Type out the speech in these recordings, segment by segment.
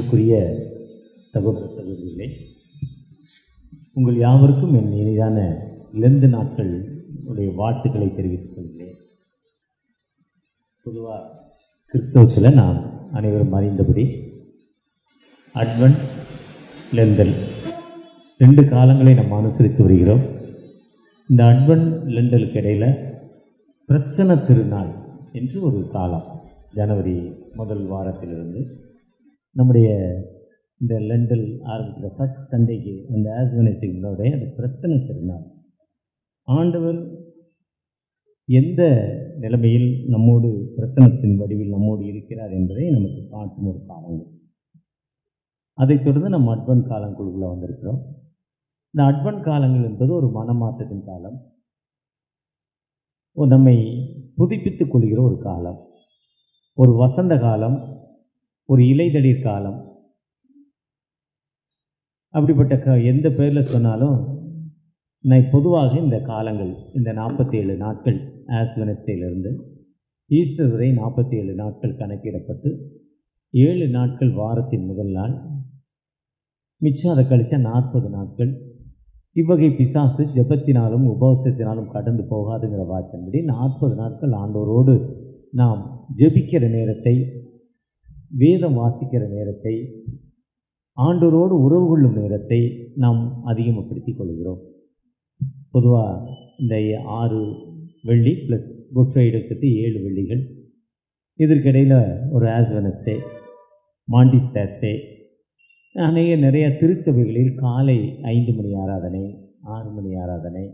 அன்பிற்குரிய சகோதர சகோதரிகளே, உங்கள் யாவருக்கும் என் இனிதான லெந்து நாட்கள் உடைய வாழ்த்துக்களை தெரிவித்துக் கொள்கிறேன். பொதுவாக கிறிஸ்தவத்தில் நாம் அனைவரும் அறிந்தபடி அட்வென்ட், லெந்தல் 2 காலங்களை நாம் அனுசரித்து வருகிறோம். இந்த அட்வென்ட் லெண்டலுக்கு இடையில் பிரசன்ன திருநாள் என்று ஒரு காலம் ஜனவரி முதல் வாரத்திலிருந்து நம்முடைய இந்த லெண்டல் ஆரம்பிக்கிற ஃபஸ்ட் சண்டேக்கு அந்த ஆஸ்வனேசிங்களோடைய அந்த பிரசன்ன திருநாள். ஆண்டவர் எந்த நிலைமையில் நம்மோடு பிரசன்னத்தின் வடிவில் நம்மோடு இருக்கிறார் என்பதை நமக்கு காட்டும் ஒரு காலங்கள். அதைத் தொடர்ந்து நம்ம அட்வென்ட் காலங்களுக்குள்ளே வந்திருக்கிறோம். இந்த அட்வென்ட் காலங்கள் என்பது ஒரு மனமாற்றத்தின் காலம், நம்மை புதுப்பித்துக் கொள்கிற ஒரு காலம், ஒரு வசந்த காலம், ஒரு இலைதளிர் காலம். அப்படிப்பட்ட எந்த பேரில் சொன்னாலும் நான் பொதுவாக இந்த காலங்கள், இந்த 47 நாட்கள் ஆஸ் வெனஸ்டேயிலிருந்து ஈஸ்டர் வரை 47 நாட்கள் கணக்கிடப்பட்டு 7 நாட்கள் வாரத்தின் முதல் நாள், மிச்சம் அதை கழிச்சா 40 நாட்கள். இவ்வகை பிசாசு ஜெபத்தினாலும் உபவாசத்தினாலும் கடந்து போகாதுங்கிற வார்த்தையின்படி 40 நாட்கள் ஆண்டவரோடு நாம் ஜெபிக்கிற நேரத்தை, வேதம் வாசிக்கிற நேரத்தை, ஆண்டவரோடு உறவு கொள்ளும் நேரத்தை நாம் அதிகப்படுத்திக் கொள்கிறோம். பொதுவாக இந்த 6 வெள்ளி ப்ளஸ் குட் ஃப்ரைடே சேர்த்து 7 வெள்ளிகள், இதற்கிடையில் ஒரு ஆஸ் வெனஸ்டே, மாண்டிஸ் தேர்ஸ்டே, நிறைய திருச்சபைகளில் காலை 5 மணி ஆராதனை, 6 மணி ஆராதனை,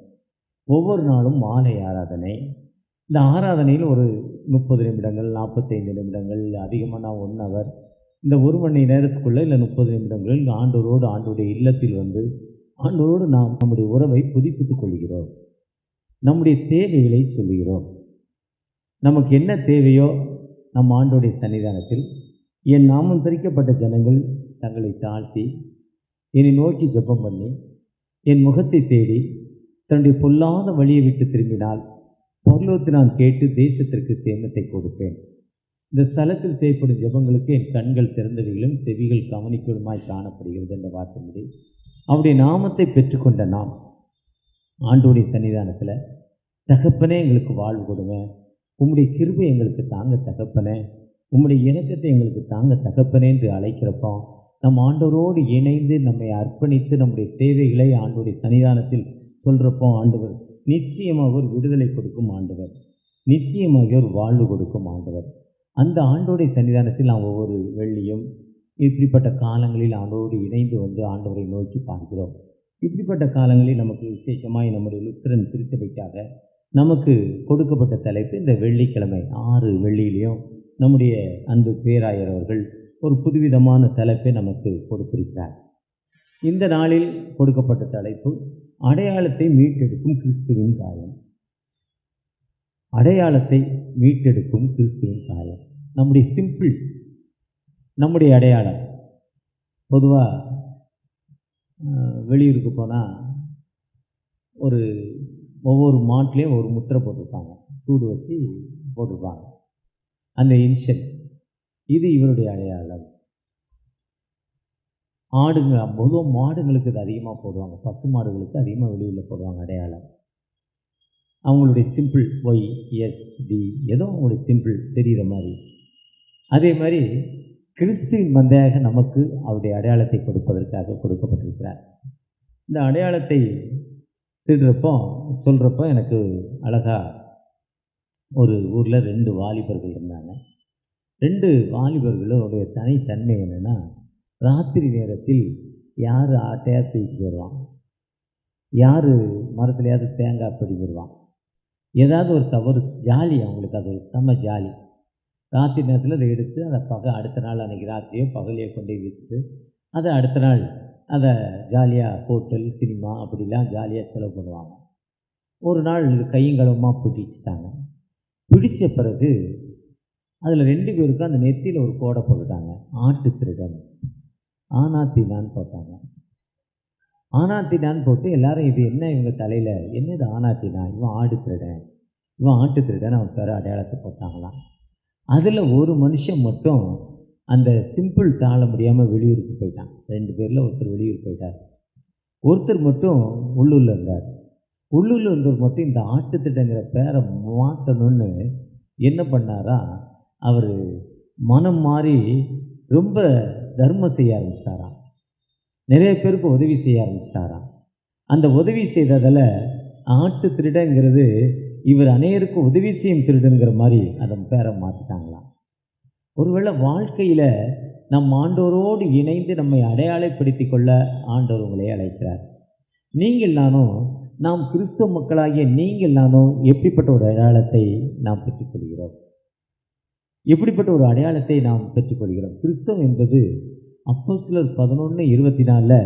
ஒவ்வொரு நாளும் மாலை ஆராதனை. இந்த ஆராதனையில் ஒரு 30 நிமிடங்கள், 45 நிமிடங்கள், அதிகமாக 1 ஹவர், இந்த 1 மணி நேரத்துக்குள்ளே இல்லை 30 நிமிடங்களில் ஆண்டவரோடு ஆண்டோடைய இல்லத்தில் வந்து ஆண்டவரோடு நாம் நம்முடைய உறவை புதுப்பித்துக் கொள்கிறோம். நம்முடைய தேவைகளை சொல்லுகிறோம். நமக்கு என்ன தேவையோ நம் ஆண்டோடைய சன்னிதானத்தில் என் நாமம் தரிக்கப்பட்ட ஜனங்கள் தங்களை தாழ்த்தி என்னை நோக்கி ஜெபம் பண்ணி என் முகத்தை தேடி தன்னுடைய பொல்லாத வழியை விட்டு திரும்பினால் பரலோகத்தை நான் கேட்டு தேசத்திற்கு சேமத்தை கொடுப்பேன். இந்த ஸ்தலத்தில் செய்யப்படும் ஜெபங்களுக்கு என் கண்கள் திறந்தவைகளும் செவிகள் கவனிக்கலுமாய் காணப்படுகிறது என்ற வார்த்தையின்படி அவருடைய நாமத்தை பெற்றுக்கொண்ட நாம் ஆண்டோடைய சன்னிதானத்தில், தகப்பனே எங்களுக்கு வாழ்வு கொடுங்க, உம்முடைய கிருபை எங்களுக்கு தாங்க தகப்பனே, உம்முடைய இணக்கத்தை எங்களுக்கு தாங்க தகப்பனே என்று அழைக்கிறப்போ நம் ஆண்டவரோடு இணைந்து நம்மை அர்ப்பணித்து நம்முடைய தேவைகளை ஆண்டோடைய சன்னிதானத்தில் சொல்கிறப்போ ஆண்டவர் நிச்சயமாக ஒரு விடுதலை கொடுக்கும் ஆண்டவர், நிச்சயமாக ஒரு வாழ்வு கொடுக்கும் ஆண்டவர். அந்த ஆண்டோடைய சன்னிதானத்தில் நாம் ஒவ்வொரு வெள்ளியும் இப்படிப்பட்ட காலங்களில் ஆண்டோடு இணைந்து வந்து ஆண்டவரை நோக்கி பார்க்கிறோம். இப்படிப்பட்ட காலங்களில் நமக்கு விசேஷமாக நம்முடைய லுத்திரன் திருச்சபைக்காக நமக்கு கொடுக்கப்பட்ட தலைப்பு இந்த வெள்ளிக்கிழமை 6 வெள்ளியிலையும் நம்முடைய அன்பு பேராயர் அவர்கள் ஒரு புதுவிதமான தலைப்பை நமக்கு கொடுத்திருக்கிறார். இந்த நாளில் கொடுக்கப்பட்ட தலைப்பு அடையாளத்தை மீட்டெடுக்கும் கிறிஸ்துவின் காயம். அடையாளத்தை மீட்டெடுக்கும் கிறிஸ்துவின் காயம். நம்முடைய சிம்பிள், நம்முடைய அடையாளம். பொதுவாக வெளியூருக்கு போனால் ஒவ்வொரு மாட்டிலையும் ஒரு முத்திரை போட்டிருப்பாங்க, சூடு வச்சு போட்டிருப்பாங்க, அந்த இன்ஷியல். இது இவருடைய அடையாளம். பொதுவாக மாடுங்களுக்கு இது அதிகமாக போடுவாங்க, பசு மாடுகளுக்கு அதிகமாக வெளியில் போடுவாங்க அடையாளம். அவங்களுடைய சிம்பிள் YSD ஏதோ அவங்களுடைய சிம்பிள் தெரிகிற மாதிரி. அதே மாதிரி கிறிஸ்துவின் மந்தையாக நமக்கு அவருடைய அடையாளத்தை கொடுப்பதற்காக கொடுக்கப்பட்டிருக்கிறார். இந்த அடையாளத்தை சொல்கிறப்போ எனக்கு அழகாக ஒரு ஊரில் 2 வாலிபர்கள் இருந்தாங்க. 2 வாலிபர்களுடைய தனித்தன்மை என்னென்னா, ராத்திரி நேரத்தில் யார் ஆட்டையாக தூக்கிட்டு வருவான், யார் மரத்துலையாவது தேங்காய் பிடிங்கிடுவான், ஏதாவது ஒரு தவறு ஜாலி, அவங்களுக்கு அது ஒரு செம்ம ஜாலி. ராத்திரி நேரத்தில் அதை எடுத்து அதை அடுத்த நாள் அன்றைக்கி ராத்திரியோ பகலையோ கொண்டு விற்றுட்டு அதை அடுத்த நாள் அதை ஜாலியாக ஹோட்டல், சினிமா அப்படிலாம் ஜாலியாக செலவு பண்ணுவாங்க. ஒரு நாள் இது கையங்களமாக பிடிச்சிட்டாங்க. பிடித்த பிறகு அதில் 2 பேருக்கும் அந்த நெத்தியில் ஒரு கோடை போட்டுட்டாங்க, ஆட்டு திருடன், ஆனாத்தினான்னு போட்டாங்க. ஆனாத்தினான்னு போட்டு எல்லாரும் இது என்ன இவங்க தலையில் என்ன இது ஆனாத்தினா, இவன் ஆடு திருடன், இவன் ஆட்டு திருடன் அவன் பேர அடையாளத்தை போட்டாங்களாம். அதில் ஒரு மனுஷன் மட்டும் அந்த சிம்பிள் தாழ முடியாமல் வெளியூருக்கு போயிட்டான். 2 பேரில் ஒருத்தர் வெளியூர் போயிட்டார். ஒருத்தர் மட்டும் உள்ளூரில் இருந்தார். உள்ளூரில் இருந்தவர் மட்டும் இந்த ஆட்டுத்திட்டங்கிற பேரை மாற்றணும்னு என்ன பண்ணாரா, அவர் மனம் மாறி ரொம்ப தர்மம் செய்ய ஆரம்பிச்சிட்டாராம். நிறைய பேருக்கு உதவி செய்ய ஆரம்பிச்சிட்டாராம். அந்த உதவி செய்ததில் ஆட்டு திருடங்கிறது இவர் அநேகருக்கு உதவி செய்யும் திருடங்கிற மாதிரி அதன் பேரை மாற்றிட்டாங்களாம். ஒருவேளை வாழ்க்கையில் நம் ஆண்டவரோடு இணைந்து நம்மை அடையாளப்படுத்தி கொள்ள ஆண்டவர் உங்களை அழைக்கிறார். நீங்கள் நானும், நாம் கிறிஸ்தவ மக்களாகிய நீங்கள் நானும் எப்படிப்பட்ட ஒரு அடையாளத்தை நாம் பெற்றுக்கொள்கிறோம்? எப்படிப்பட்ட ஒரு அடையாளத்தை நாம் பெற்றுக்கொள்கிறோம்? கிறிஸ்தவம் என்பது அப்போஸ்தலர் 11:24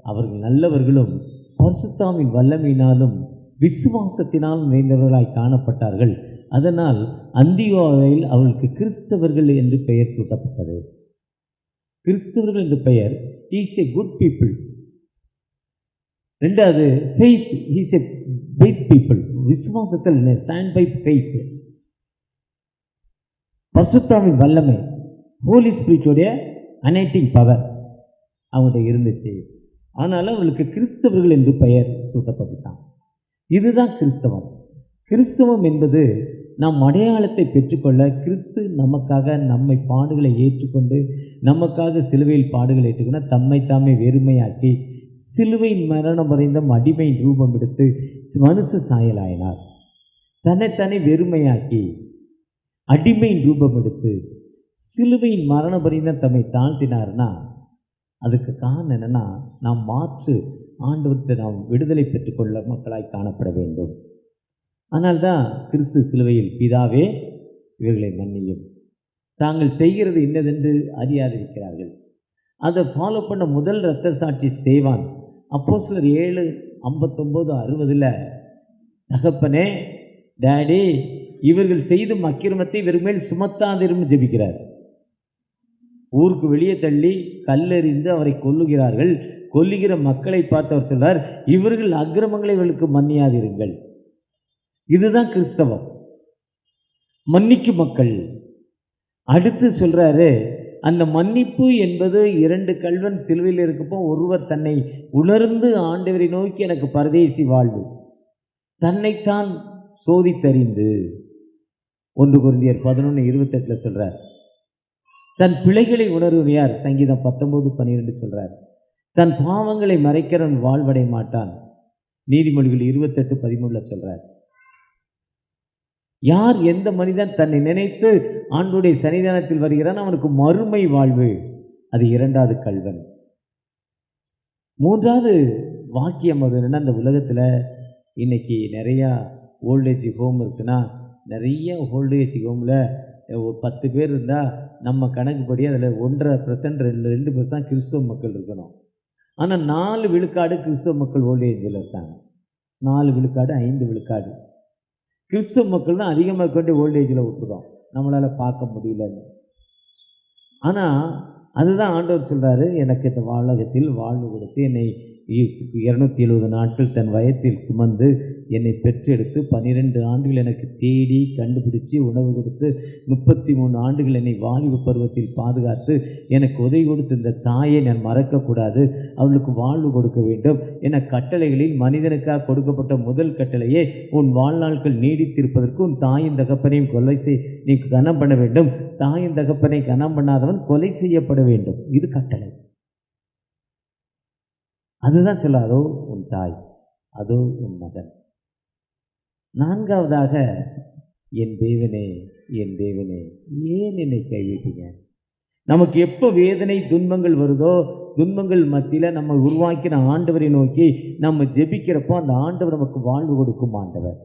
அவர்கள் நல்லவர்களும் பரிசுத்தாவின் வல்லமையினாலும் விசுவாசத்தினால் நிறைந்தவர்களாய் காணப்பட்டார்கள். அதனால் அந்தியோகியாவில் அவர்களுக்கு கிறிஸ்தவர்கள் என்று பெயர் சூட்டப்பட்டது. கிறிஸ்தவர்கள் என்று பெயர். Is a good people. ரெண்டாவது faith. Is a faith people. விசுவாசத்தில் ஸ்டாண்ட் பை ஃபெய்த். பரிசுத்தாவின் வல்லமை, ஹோலி ஸ்பிரிட்டுடைய அனைட்டிங் பவர் அவங்கள்ட்ட இருந்துச்சு. ஆனால் அவர்களுக்கு கிறிஸ்தவர்கள் என்று பெயர் சூட்டப்பட்டுச்சான். இதுதான் கிறிஸ்தவம். கிறிஸ்தவம் என்பது நாம் அடையாளத்தை பெற்றுக்கொள்ள, கிறிஸ்து நமக்காக நம்மை பாடுகளை ஏற்றுக்கொண்டு, நமக்காக சிலுவையில் பாடுகளை ஏற்றுக்கொண்டு தம்மை தாமே வெறுமையாக்கி சிலுவையின் மரணம் வரைந்த அடிமையின் ரூபம் எடுத்து மனுஷ சாயலாயினார். தன்னைத்தானே வெறுமையாக்கி அடிமையின் ரூபம் எடுத்து சிலுவையின் மரணம் வரைந்த தம்மை தாழ்த்தினார்னா அதுக்கு காரணம் என்னென்னா, நாம் மாற்று ஆண்டவர்கிட்ட நாம் விடுதலை பெற்றுக்கொள்ள மக்களாய் காணப்பட வேண்டும். ஆனால்தான் கிறிஸ்து சிலுவையில் பிதாவே இவர்களை மன்னியும், தாங்கள் செய்கிறது இன்னதென்று அறியாதிருக்கிறார்கள். அதை ஃபாலோ பண்ண முதல் இரத்த சாட்சி ஸ்தேவான். அப்போஸ்தலர் 7:59-60 தகப்பனே, டேடி, இவர்கள் செய்தும் அக்கிரமத்தை இவர் மேல் சுமத்தாதிரும் ஜெபிக்கிறார். ஊருக்கு வெளியே தள்ளி கல்லெறிந்து அவரை கொல்லுகிறார்கள். கொல்லுகிற மக்களை பார்த்து அவர் சொல்றார், இவர்கள் அக்கிரமங்களை இவர்களுக்கு மன்னியாதிருங்கள். இதுதான் கிறிஸ்தவம், மன்னிக்கும் மக்கள். அடுத்து சொல்றாரு, அந்த மன்னிப்பு என்பது 2 கள்வன் சிலுவையில் இருக்கப்போ ஒருவர் தன்னை உணர்ந்து ஆண்டவரை நோக்கி எனக்கு பரதேசி வாழ்வு, தன்னைத்தான் சோதித்தறிந்து 1 கொரிந்தியர் 11:28 சொல்றார். தன் பிழைகளை உணர்வு யார்? சங்கீதம் 19:12 சொல்றார். தன் பாவங்களை மறைக்கிறவன் வாழ்வடை மாட்டான். நீதிமொழிகள் 28:13 சொல்றார். யார், எந்த மனிதன் தன்னை நினைத்து ஆண்டவருடைய சன்னிதானத்தில் வருகிறான் அவனுக்கு மறுமை வாழ்வு. அது 2வது கள்வன். 3வது வாக்கியம் அது என்னன்னா, அந்த உலகத்தில் இன்னைக்கு நிறையா ஓல்டேஜ் ஹோம் இருக்குன்னா, நிறைய ஓல்டேஜ் ஹோமில் ஒரு 10 பேர் இருந்தால் நம்ம கணக்குப்படி அதில் 1.5% 2% கிறிஸ்தவ மக்கள் இருக்கணும். ஆனால் 4 விழுக்காடு கிறிஸ்தவ மக்கள் ஓல்டேஜில் இருக்காங்க. 4 விழுக்காடு 5 விழுக்காடு கிறிஸ்தவ மக்கள் தான் அதிகமாக கொண்டு ஓல்டேஜில் விட்டுறோம், நம்மளால் பார்க்க முடியலன்னு. ஆனால் அதுதான் ஆண்டவர் சொல்கிறாரு, எனக்கு இந்த உலகத்தில் வாழ்வு கொடுத்து என்னை 270 நாட்கள் தன் வயிற்றில் சுமந்து என்னை பெற்றெடுத்து 12 ஆண்டுகள் எனக்கு தேடி கண்டுபிடிச்சி உணவு கொடுத்து 33 ஆண்டுகள் என்னை வாலிப பருவத்தில் பாதுகாத்து எனக்கு உதவி கொடுத்து இந்த தாயை நான் மறக்கக்கூடாது, அவளுக்கு வாழ்வு கொடுக்க வேண்டும் என கட்டளைகளில் மனிதனுக்காக கொடுக்கப்பட்ட முதல் கட்டளையே, உன் வாழ்நாட்கள் நீடித்திருப்பதற்கு உன் தாயின் தகப்பனையும் கொலை நீ கனம் பண்ண வேண்டும், தாயின் தகப்பனை கனம் பண்ணாதவன் கொலை செய்யப்பட வேண்டும். இது கட்டளை. அதுதான் சொல்ல, அதோ உன் தாய், அதோ உன் மகன். 4வதாக, என் தேவனே, என் தேவனே, ஏன் என்னை கைவிட்டீங்க? நமக்கு எப்போ வேதனை துன்பங்கள் வருதோ, துன்பங்கள் மத்தியில் நம்ம உருவாக்கின ஆண்டவரை நோக்கி நம்ம ஜெபிக்கிறப்போ அந்த ஆண்டவர் நமக்கு வாழ்வு கொடுக்கும் ஆண்டவர்.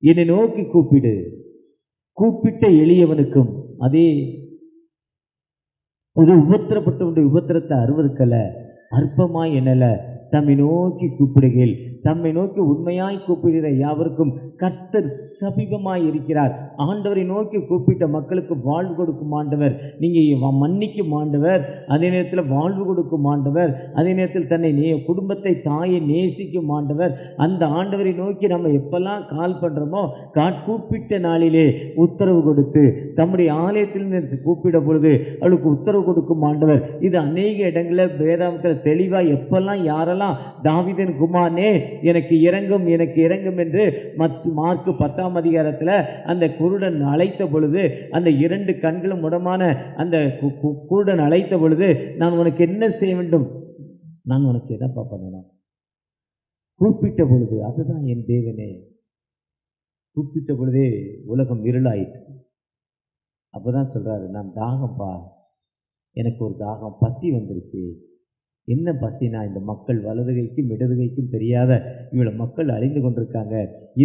என்னை நோக்கி கூப்பிடு, கூப்பிட்ட எளியவனுக்கும் அதே ஒரு உபத்திரப்பட்டவனுடைய உபத்திரத்தை அறுவருக்கல்ல, அற்பமாய் என்னல தம்மை நோக்கி கூப்பிடுகையில் தம்மை நோக்கி உண்மையாய் கூப்பிடுகிற யாவருக்கும் கர்த்தர் சமீபமாய் இருக்கிறார். ஆண்டவரை நோக்கி கூப்பிட்ட மக்களுக்கு வாழ்வு கொடுக்கும் ஆண்டவர், நீங்கள் மன்னிக்கும் ஆண்டவர், அதே நேரத்தில் வாழ்வு கொடுக்கும் ஆண்டவர், அதே நேரத்தில் தன்னை குடும்பத்தை தாயை நேசிக்கும் ஆண்டவர். அந்த ஆண்டவரை நோக்கி நம்ம எப்பெல்லாம் கால் பண்ணுறோமோ கூப்பிட்ட நாளிலே உத்தரவு கொடுத்து தம்முடைய ஆலயத்தில் கூப்பிட பொழுது அவளுக்கு உத்தரவு கொடுக்கும் ஆண்டவர். இது அநேக இடங்களில் வேதாந்தத்தில் தெளிவாக எப்பெல்லாம் யாரெல்லாம் தாவீதின் குமாரனே எனக்கு இறங்கும் எனக்கு இறங்கும் என்று மார்க் 10ஆம் அதிகாரத்தில் அந்த குருடன் அழைத்த பொழுது, அந்த 2 கண்களும் முடமான அந்த குருடன் அழைத்த பொழுது, நான் உனக்கு என்ன செய்ய வேண்டும், நான் உனக்கு எதப்பா பண்ணணும், கூப்பிட்ட பொழுது அதுதான் என் தேவனே. கூப்பிட்ட பொழுதே உலகம் இருளாயிற்று. அப்போதான் சொல்கிறாரு, நான் தாகம்பா, எனக்கு ஒரு தாகம், பசி வந்துருச்சு. என்ன பசினா, இந்த மக்கள் வலதுகைக்கும் இடதுகைக்கும் தெரியாத இவ்வளோ மக்கள் அழிந்து கொண்டிருக்காங்க.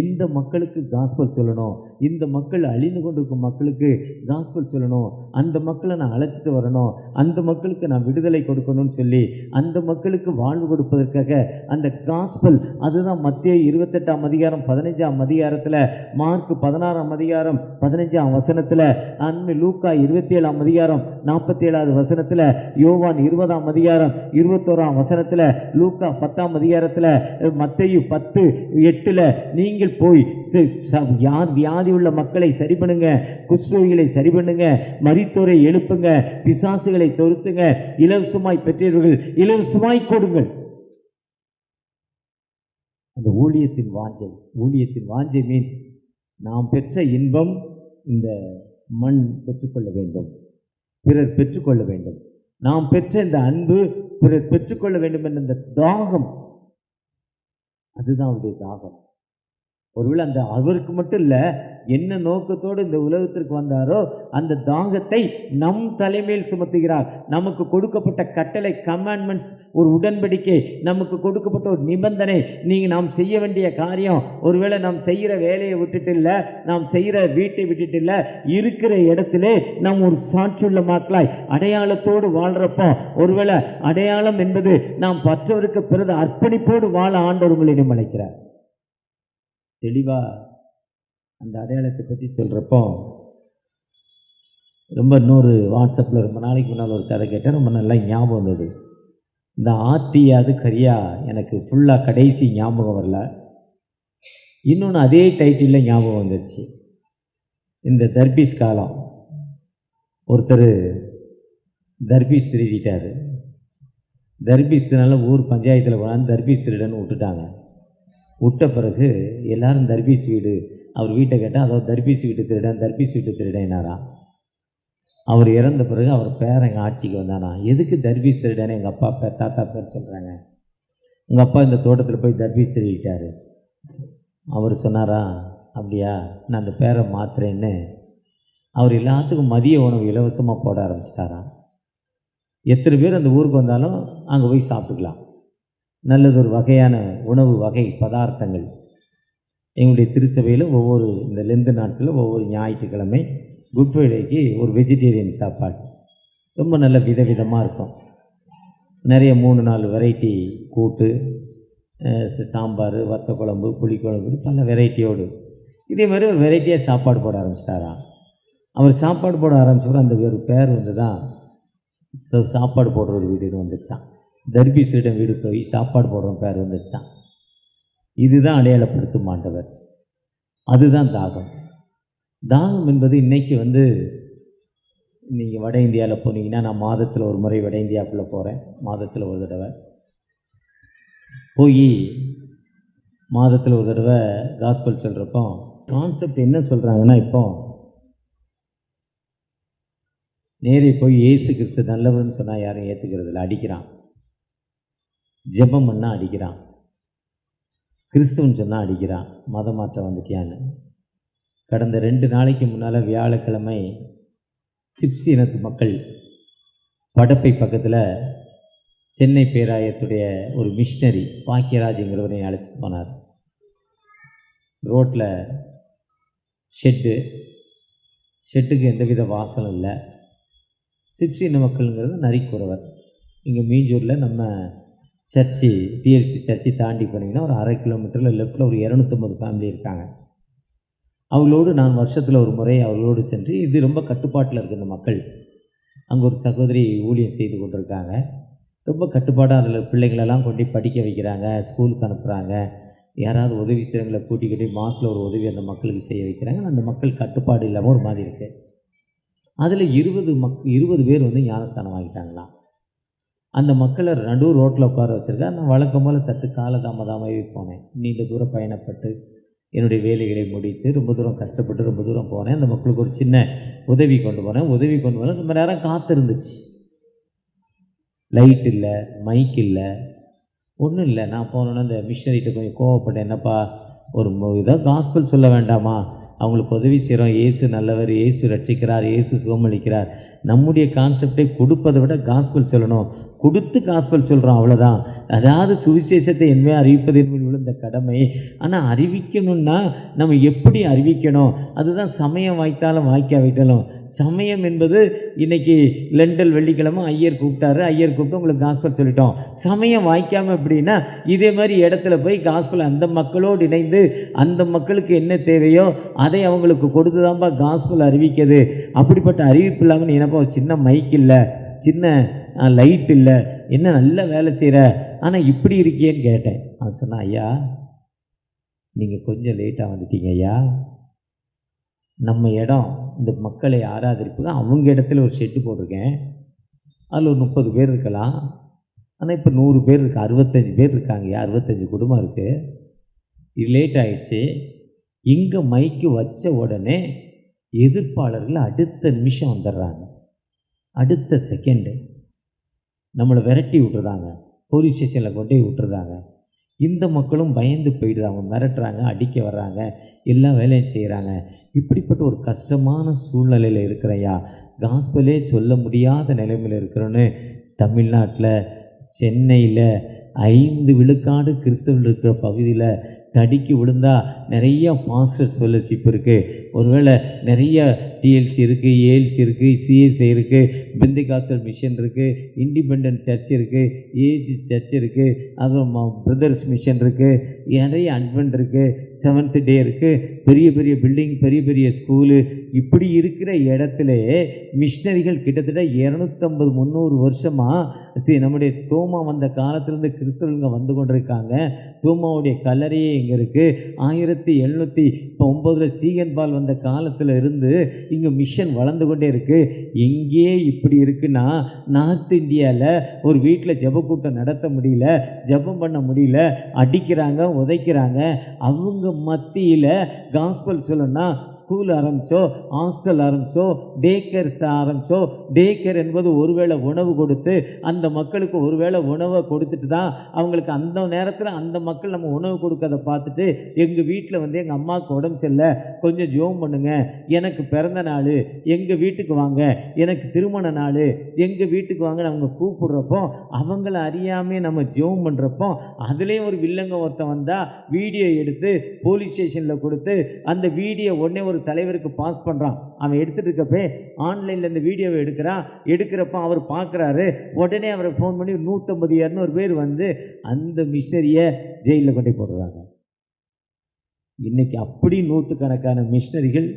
இந்த மக்களுக்கு காஸ்பல் சொல்லணும், இந்த மக்கள் அழிந்து கொண்டிருக்கும் மக்களுக்கு காஸ்பல் சொல்லணும், அந்த மக்களை நான் அழைச்சிட்டு வரணும், அந்த மக்களுக்கு நான் விடுதலை கொடுக்கணும்னு சொல்லி அந்த மக்களுக்கு வாழ்வு கொடுப்பதற்காக அந்த காஸ்பல், அதுதான் மத்தேயு 28ஆம் அதிகாரம் 15ஆம் அதிகாரத்தில், மார்க் 16ஆம் அதிகாரம் 15ஆம் வசனத்தில், லூக்கா 27ஆம் அதிகாரம் 47வது வசனத்தில், யோவான் 20ஆம் அதிகாரம் 21ஆம் வசனத்தில், லூக்கா 10ஆம் அதிகாரத்தில், மத்தேயு 10:8 நீங்கள் போய் யார் வியாதி உள்ள மக்களை சரி பண்ணுங்க, குஷ்ரோகிகளை சரி பண்ணுங்க, மரித்தோரை எழுப்புங்க, பிசாசுகளை தொருத்துங்க, இலவசமாய் பெற்றீர்கள் இலவசமாய் கொடுங்கள். அந்த ஊழியத்தின் வாஞ்சை மீன்ஸ் நாம் பெற்ற இன்பம் இந்த மண் பெற்றுக்கொள்ள வேண்டும், பிறர் பெற்றுக்கொள்ள வேண்டும். நாம் பெற்ற இந்த அன்பு பிறர் பெற்றுக்கொள்ள வேண்டும் என்ற இந்த தாகம், அதுதான் அவருடைய தாகம். ஒருவேளை அந்த அவருக்கு மட்டும் இல்லை, என்ன நோக்கத்தோடு இந்த உலகத்திற்கு வந்தாரோ அந்த தாகத்தை நம் தலைமையில் சுமத்துகிறார். நமக்கு கொடுக்கப்பட்ட கட்டளை, கமாண்ட்மெண்ட்ஸ், ஒரு உடன்படிக்கை, நமக்கு கொடுக்கப்பட்ட ஒரு நிபந்தனை. நீங்கள் நாம் செய்ய வேண்டிய காரியம், ஒருவேளை நாம் செய்கிற வேலையை விட்டுட்டு இல்லை, நாம் செய்கிற வீட்டை விட்டுட்டு இல்லை, இருக்கிற இடத்திலே நாம் ஒரு சாட்சியுள்ள மக்களாய் அடையாளத்தோடு வாழ்கிறப்போ, ஒருவேளை அடையாளம் என்பது நாம் மற்றவருக்கு பிறகு அர்ப்பணிப்போடு வாழ ஆண்டவர் உங்களை அழைக்கிறார். தெளிவாக அந்த அடையாளத்தை பற்றி சொல்கிறப்போ, ரொம்ப இன்னொரு வாட்ஸ்அப்பில் ரொம்ப நாளைக்கு முன்னால் ஒரு கதை கேட்டேன், ரொம்ப நல்லா ஞாபகம் வந்தது. இந்த ஆத்தியாது கரியா எனக்கு ஃபுல்லாக கடைசி ஞாபகம் வரல, இன்னொன்று அதே டைட்டிலில் ஞாபகம் வந்துருச்சு. இந்த தர்பீஸ் காலம், ஒருத்தர் தர்பீஸ் திருடிட்டார். தர்பீஸ் திருநாள் ஊர் பஞ்சாயத்தில் போனாலும் தர்பீஸ் திருடன்னு விட்டுட்டாங்க. விட்ட பிறகு எல்லாரும் தர்பீஸ் வீடு, அவர் வீட்டை கேட்டால் அதாவது தர்பீஸ் வீட்டு திருடனாராம். அவர் இறந்த பிறகு அவர் பேர் எங்கள் ஆட்சிக்கு வந்தானா. எதுக்கு தர்பீஸ் திருடன்னு எங்கள் அப்பா பேர் தாத்தா பேர் சொல்கிறாங்க. உங்கள் அப்பா இந்த தோட்டத்தில் போய் தர்பீஸ் திருடிட்டார். அவர் சொன்னாரா, அப்படியா, நான் அந்த பேரை மாற்றுறேன்னு அவர் எல்லாத்துக்கும் மதிய உணவு இலவசமாக போட ஆரம்பிச்சிட்டாராம். எத்தனை பேர் அந்த ஊருக்கு வந்தாலும் அங்கே போய் சாப்பிட்டுக்கலாம். நல்லது, ஒரு வகையான உணவு வகை பதார்த்தங்கள். எங்களுடைய திருச்சபையில் ஒவ்வொரு இந்த லெந்து நாட்களில் ஒவ்வொரு ஞாயிற்றுக்கிழமை குட் ஃப்ரைடேக்கு ஒரு வெஜிடேரியன் சாப்பாடு ரொம்ப நல்ல விதவிதமாக இருக்கும். நிறைய 3-4 வெரைட்டி கூட்டு, சாம்பார், வத்த குழம்பு, புளிக்குழம்பு, பல வெரைட்டியோடு இதே மாதிரி ஒரு வெரைட்டியாக சாப்பாடு போட ஆரம்பிச்சிட்டாராம். அவர் சாப்பாடு போட ஆரம்பிச்சவர் அந்த ஒரு பேர் வந்து தான் சாப்பாடு போடுற ஒரு வீடுன்னு வந்துருச்சான். தர்பீஸ் திருடன் வீடு போய் சாப்பாடு போடுறோம் பேர் வந்துருச்சான். இதுதான் அடையாளப்படுத்தும் ஆண்டவர். அதுதான் தாகம். தாகம் என்பது இன்றைக்கி வந்து நீங்கள் வட இந்தியாவில் போனீங்கன்னா, நான் மாதத்தில் ஒரு முறை வட இந்தியாவுக்குள்ளே போகிறேன். மாதத்தில் ஒரு தடவை போய் மாதத்தில் ஒரு தடவை காஸ்பல் சொல்கிறப்போ கான்செப்ட் என்ன சொல்கிறாங்கன்னா, இப்போ நேரே போய் இயேசு கிறிஸ்து நல்லவர்னு சொன்னால் யாரும் ஏற்றுக்கிறது இல்லை, அடிக்கிறான். ஜெபம் பண்ணால் அடிக்கிறான். கிறிஸ்துவன்னு சொன்னால் அடிக்கிறான். மதம் மாற்றம் வந்துட்டியான்னு. கடந்த 2 நாளைக்கு முன்னால் வியாழக்கிழமை சிப்ஸ் இனத்து மக்கள் படப்பை பக்கத்தில் சென்னை பேராயத்துடைய ஒரு மிஷினரி பாக்கியராஜுங்கிறவரை அழைச்சிட்டு போனார். ரோட்டில் ஷெட்டுக்கு எந்தவித வாசலும் இல்லை. சிப்ஸ் இன மக்களுங்கிறது நரிக்குறவர். இங்கே மீஞ்சூரில் நம்ம சர்ச்சு டிஎல்சி சர்ச்சு தாண்டி போனீங்கன்னா ஒரு 1/2 கிலோமீட்டரில் லெஃப்டில் ஒரு 250 ஃபேமிலி இருக்காங்க. அவங்களோடு நான் வருஷத்தில் ஒரு முறை அவர்களோடு சென்று, இது ரொம்ப கட்டுப்பாட்டில் இருக்குது இந்த மக்கள். அங்கே ஒரு சகோதரி ஊழியம் செய்து கொண்டிருக்காங்க. ரொம்ப கட்டுப்பாடாக அதில் பிள்ளைங்களெல்லாம் கொண்டு படிக்க வைக்கிறாங்க, ஸ்கூலுக்கு அனுப்புகிறாங்க. யாராவது உதவி செய்கிறவங்களை கூட்டிக்கிட்டு மாதத்தில் ஒரு உதவி அந்த மக்களுக்கு செய்ய வைக்கிறாங்க. அந்த மக்கள் கட்டுப்பாடு இல்லாமல் ஒரு மாதிரி இருக்குது. அதில் 20 பேர் வந்து ஞானஸ்தானம் வாங்கிட்டாங்களாம். அந்த மக்களை நடு ரோட்டில் உட்கார வச்சுருக்கேன். நான் வழக்கம் போல் சற்று காலதாமதமாகவே போனேன். நீண்ட தூரம் பயணப்பட்டு என்னுடைய வேலைகளை முடித்து ரொம்ப தூரம் கஷ்டப்பட்டு ரொம்ப தூரம் போனேன். அந்த மக்களுக்கு ஒரு சின்ன உதவி கொண்டு போனேன். ரொம்ப நேரம் காற்று இருந்துச்சு. லைட் இல்லை, மைக் இல்லை, ஒன்றும் இல்லை. நான் போனோன்னே அந்த மிஷனரிகிட்ட கொஞ்சம் கோவப்பட்டேன். என்னப்பா, ஒரு இதாக காஸ்பல் சொல்ல வேண்டாமா? அவங்களுக்கு உதவி செய்கிறோம். இயேசு நல்லவர், இயேசு ரட்சிக்கிறார், இயேசு சுகமளிக்கிறார். நம்முடைய கான்செப்டை கொடுப்பதை விட காஸ்பல் சொல்லணும். கொடுத்து காஸ்பல் சொல்கிறோம், அவ்வளோதான். அதாவது சுவிசேஷத்தை என்பதை அறிவிப்பது என்பது விழுந்த கடமை. ஆனால் அறிவிக்கணும்னா நம்ம எப்படி அறிவிக்கணும்? அதுதான் சமயம் வாய்த்தாலும் வாய்க்காவிட்டாலும். சமயம் என்பது இன்றைக்கி லெண்டல் வெள்ளிக்கிழமை ஐயர் கூப்பிட்டாரு, ஐயர் கூப்பிட்டு உங்களுக்கு காஸ்பல் சொல்லிட்டோம். சமயம் வாய்க்காமல் எப்படின்னா இதே மாதிரி இடத்துல போய் காஸ்பல் அந்த மக்களோடு இணைந்து அந்த மக்களுக்கு என்ன தேவையோ அதை அவங்களுக்கு கொடுத்து தான்ப்பா காஸ்பல் அறிவிக்கிறது. அப்படிப்பட்ட அறிவிப்பு இல்லாமல் நீ என்னப்பா சின்ன மைக் இல்லை, சின்ன லைட் இல்லை, என்ன நல்ல வேலை செய்கிற, ஆனால் இப்படி இருக்கியேன்னு கேட்டேன். அவன் சொன்னான், ஐயா நீங்கள் கொஞ்சம் லேட்டாக வந்துட்டீங்க ஐயா. நம்ம இடம் இந்த மக்களை ஆராதரிப்பு அவங்க இடத்துல ஒரு ஷெட்டு போட்டிருக்கேன். அதில் ஒரு 30 பேர் இருக்கலாம். ஆனால் இப்போ 100 பேர் இருக்குது, 65 பேர் இருக்காங்க. 65 குடும்பம் இருக்குது. இது லேட் ஆகிடுச்சு. இங்கே மைக்கு வச்ச உடனே எதிர்ப்பாளர்கள் அடுத்த நிமிஷம் வந்துடுறாங்க. அடுத்த செகண்டு நம்மளை விரட்டி விட்டுறாங்க, போலீஸ் ஸ்டேஷனில் கொண்டு போய் விட்டுறாங்க. இந்த மக்களும் பயந்து போயிடுறாங்க, மிரட்டுறாங்க, அடிக்க வர்றாங்க, எல்லா வேலையும் செய்கிறாங்க. இப்படிப்பட்ட ஒரு கஷ்டமான சூழ்நிலையில் இருக்கிறையா, காஸ்பலே சொல்ல முடியாத நிலைமையில் இருக்கிறோன்னு தமிழ்நாட்டில் சென்னையில் 5 விழுக்காடு கிறிஸ்தவர்கள் இருக்கிற பகுதியில் தடிக்கு விழுந்தால் நிறைய மாஸ்டர்ஸ் ஃபெல்லோஷிப் இருக்குது. ஒருவேளை நிறைய டிஎல்சி இருக்குது, ஏஎல்சி இருக்குது, சிஎஸ்ஐ இருக்குது, பெந்தெகாஸ்டல் மிஷன் இருக்குது, இண்டிபெண்டன்ட் சர்ச் இருக்குது, ஏஜி சர்ச் இருக்குது, அப்புறம் பிரதர்ஸ் மிஷன் இருக்குது, நிறைய அட்வென்ட் இருக்குது, செவன்த் டே இருக்குது, பெரிய பெரிய பில்டிங், பெரிய பெரிய ஸ்கூலு. இப்படி இருக்கிற இடத்துல மிஷனரிகள் கிட்டத்தட்ட 250-300 வருஷமாக நம்முடைய தோமா வந்த காலத்திலேருந்து கிறிஸ்தவங்க வந்து கொண்டிருக்காங்க. தோமாவுடைய கல்லறையே இங்கே இருக்குது. 1709 சீகன் பால் வந்த காலத்தில் இருந்து இங்கே மிஷன் வளர்ந்து கொண்டே இருக்குது. எங்கே இப்படி இருக்குன்னா, நார்த் இந்தியாவில் ஒரு வீட்டில் ஜெபக்கூட்டம் நடத்த முடியல, ஜெபம் பண்ண முடியல, அடிக்கிறாங்க, உதைக்கிறாங்க. அவங்க மத்தியில் காஸ்பல் சொல்லணும்னா ஸ்கூல் ஆரம்பித்தோ, ஹாஸ்டல் ஆரம்பித்தோ, டே கேர்ஸ் ஆரம்பித்தோ, டே கேர் என்பது ஒருவேளை உணவு கொடுத்து அந்த மக்களுக்கு ஒருவேளை உணவை கொடுத்துட்டு தான் அவங்களுக்கு அந்த நேரத்தில் அந்த மக்கள் நம்ம உணவு கொடுக்கறத பார்த்துட்டு எங்கள் வீட்டில் வந்து எங்கள் அம்மாவுக்கு உடம்பு சரியில்லை, கொஞ்சம் ஜெபம் பண்ணுங்க, எனக்கு பிறந்த நாள் எங்கள் வீட்டுக்கு வாங்க, எனக்கு திருமண நாள் எங்கள் வீட்டுக்கு வாங்க அவங்க கூப்பிடுறப்போ அவங்கள அறியாமல் நம்ம ஜெபம் பண்ணுறப்போ அதுலேயும் ஒரு வில்லங்க ஒருத்தன் வந்தால் வீடியோ எடுத்து போலீஸ் ஸ்டேஷனில் கொடுத்து அந்த வீடியோ உடனே ஒரு தலைவருக்கு பாஸ் பண்ணுறான். அவன் எடுத்துகிட்டு இருக்கப்பே ஆன்லைனில் இந்த வீடியோவை எடுக்கிறப்போ அவர் பார்க்குறாரு. உடனே அவரை ஃபோன் பண்ணி 150-200 பேர் வந்து அந்த மிஷனரியை ஜெயிலில் கொண்டு போடுறாங்க. இன்றைக்கி அப்படி 100கணக்கான மிஷனரிகள்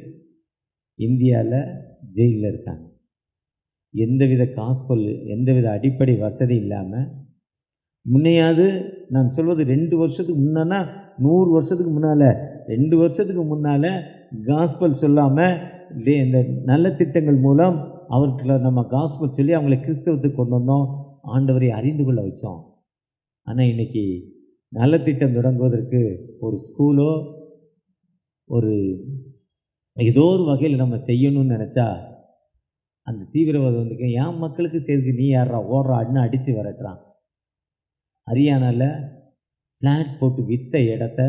இந்தியாவில் ஜெயிலில் இருக்காங்க. எந்தவித காஸ்பல், எந்தவித அடிப்படை வசதி இல்லாமல். முன்னையாவது நான் சொல்வது 2 வருஷத்துக்கு முன்னா, 100 வருஷத்துக்கு முன்னால், 2 வருஷத்துக்கு முன்னால் காஸ்பல் சொல்லாமல் இந்த நல்ல திட்டங்கள் மூலம் அவர்களை நம்ம காஸ்பல் சொல்லி அவங்களை கிறிஸ்தவத்துக்கு கொண்டு வந்தோம், ஆண்டவரை அறிந்து கொள்ள வச்சோம். ஆனால் இன்றைக்கி நல்ல திட்டம் தொடங்குவதற்கு ஒரு ஸ்கூலோ ஒரு ஏதோ ஒரு வகையில் நம்ம செய்யணும்னு நினச்சா அந்த தீவிரவாதம் வந்துக்கு என் மக்களுக்கு சேர்த்து நீ யாரா ஓடுறா அப்படின்னு அடித்து விரட்டுறான். ஹரியானாவில் ஃப்ளாட் போட்டு விற்ற இடத்த,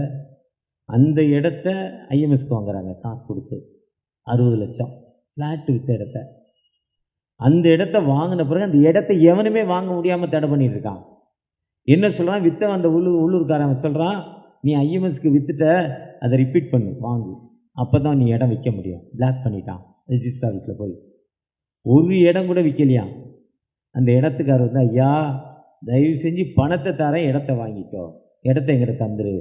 அந்த இடத்த ஐஎம்எஸ்க்கு வாங்குறாங்க காசு கொடுத்து 60 லட்சம். ஃப்ளாட்டு விற்ற இடத்த, அந்த இடத்த வாங்கின பிறகு அந்த இடத்த எவனுமே வாங்க முடியாமல் தடை பண்ணிட்டு இருக்கான். என்ன சொல்கிறான், விற்ற அந்த உள்ளூர்காரன் சொல்கிறான், நீ ஐஎம்எஸ்க்கு விற்றுட்ட, அதை ரிப்பீட் பண்ணு, வாங்கு, அப்போ தான் நீ இடம் விற்க முடியும். பிளாக் பண்ணிட்டான் ரெஜிஸ்டர் ஆஃபீஸில் போய். ஒரு இடம் கூட விற்கலையா. அந்த இடத்துக்காரர் வந்து, ஐயா தயவு செஞ்சு பணத்தை தரேன், இடத்த வாங்கிக்கோ, இடத்த எங்கிட்ட தந்துரு,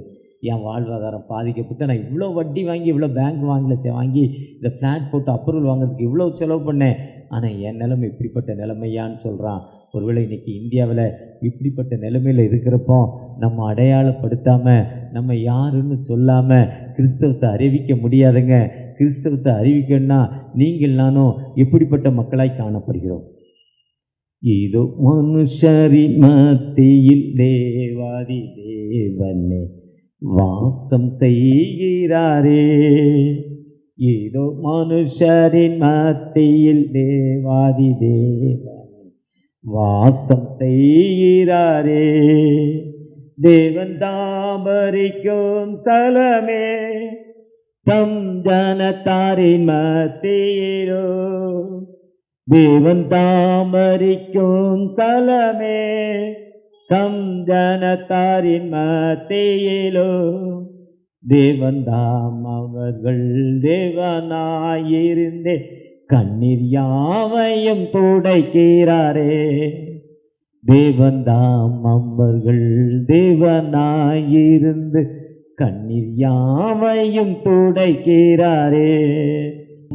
என் வாழ்வாதாரம் பாதிக்கப்பட்டு நான் இவ்வளோ வட்டி வாங்கி இவ்வளோ பேங்க் வாங்கி இந்த ஃப்ளாட் போட்டு அப்ரூவல் வாங்குறதுக்கு இவ்வளோ செலவு பண்ணேன், ஆனால் என் நிலைமை இப்படிப்பட்ட நிலைமையான்னு சொல்கிறான். ஒருவேளை இன்றைக்கி இந்தியாவில் இப்படிப்பட்ட நிலைமையில் இருக்கிறப்போ நம்ம அடையாளப்படுத்தாமல், நம்ம யாருன்னு சொல்லாமல் கிறிஸ்தவத்தை அறிவிக்க முடியாதுங்க. கிறிஸ்தவத்தை அறிவிக்கணும்னா நீங்கள் நானும் எப்படிப்பட்ட மக்களாய் காணப்படுகிறோம்? இதோ மனுஷரின் மத்தியில் தேவாதி தேவனே வாசம் செய்கிறாரே. இதோ மனுஷரின் மத்தியில் தேவாதி தேவனே வாசம் செய்கிறாரே. தேவன் தாபரிக்கும் ஸ்தலமே தம் ஜனத்தாரின் மத்தியிலோ. தேவன் தாமரிக்கும் ஸ்தலமே தம் ஜனத்தாரின் மத்தியிலோ. தேவன் தாம் அவர்கள் தேவனாயிருந்தே கண்ணீர் யாவையும் துடைக்கிறாரே. தேவன் தாம் அவர்கள் தேவனாயிருந்து கண்ணீர் யாவையும் துடைக்கிறாரே.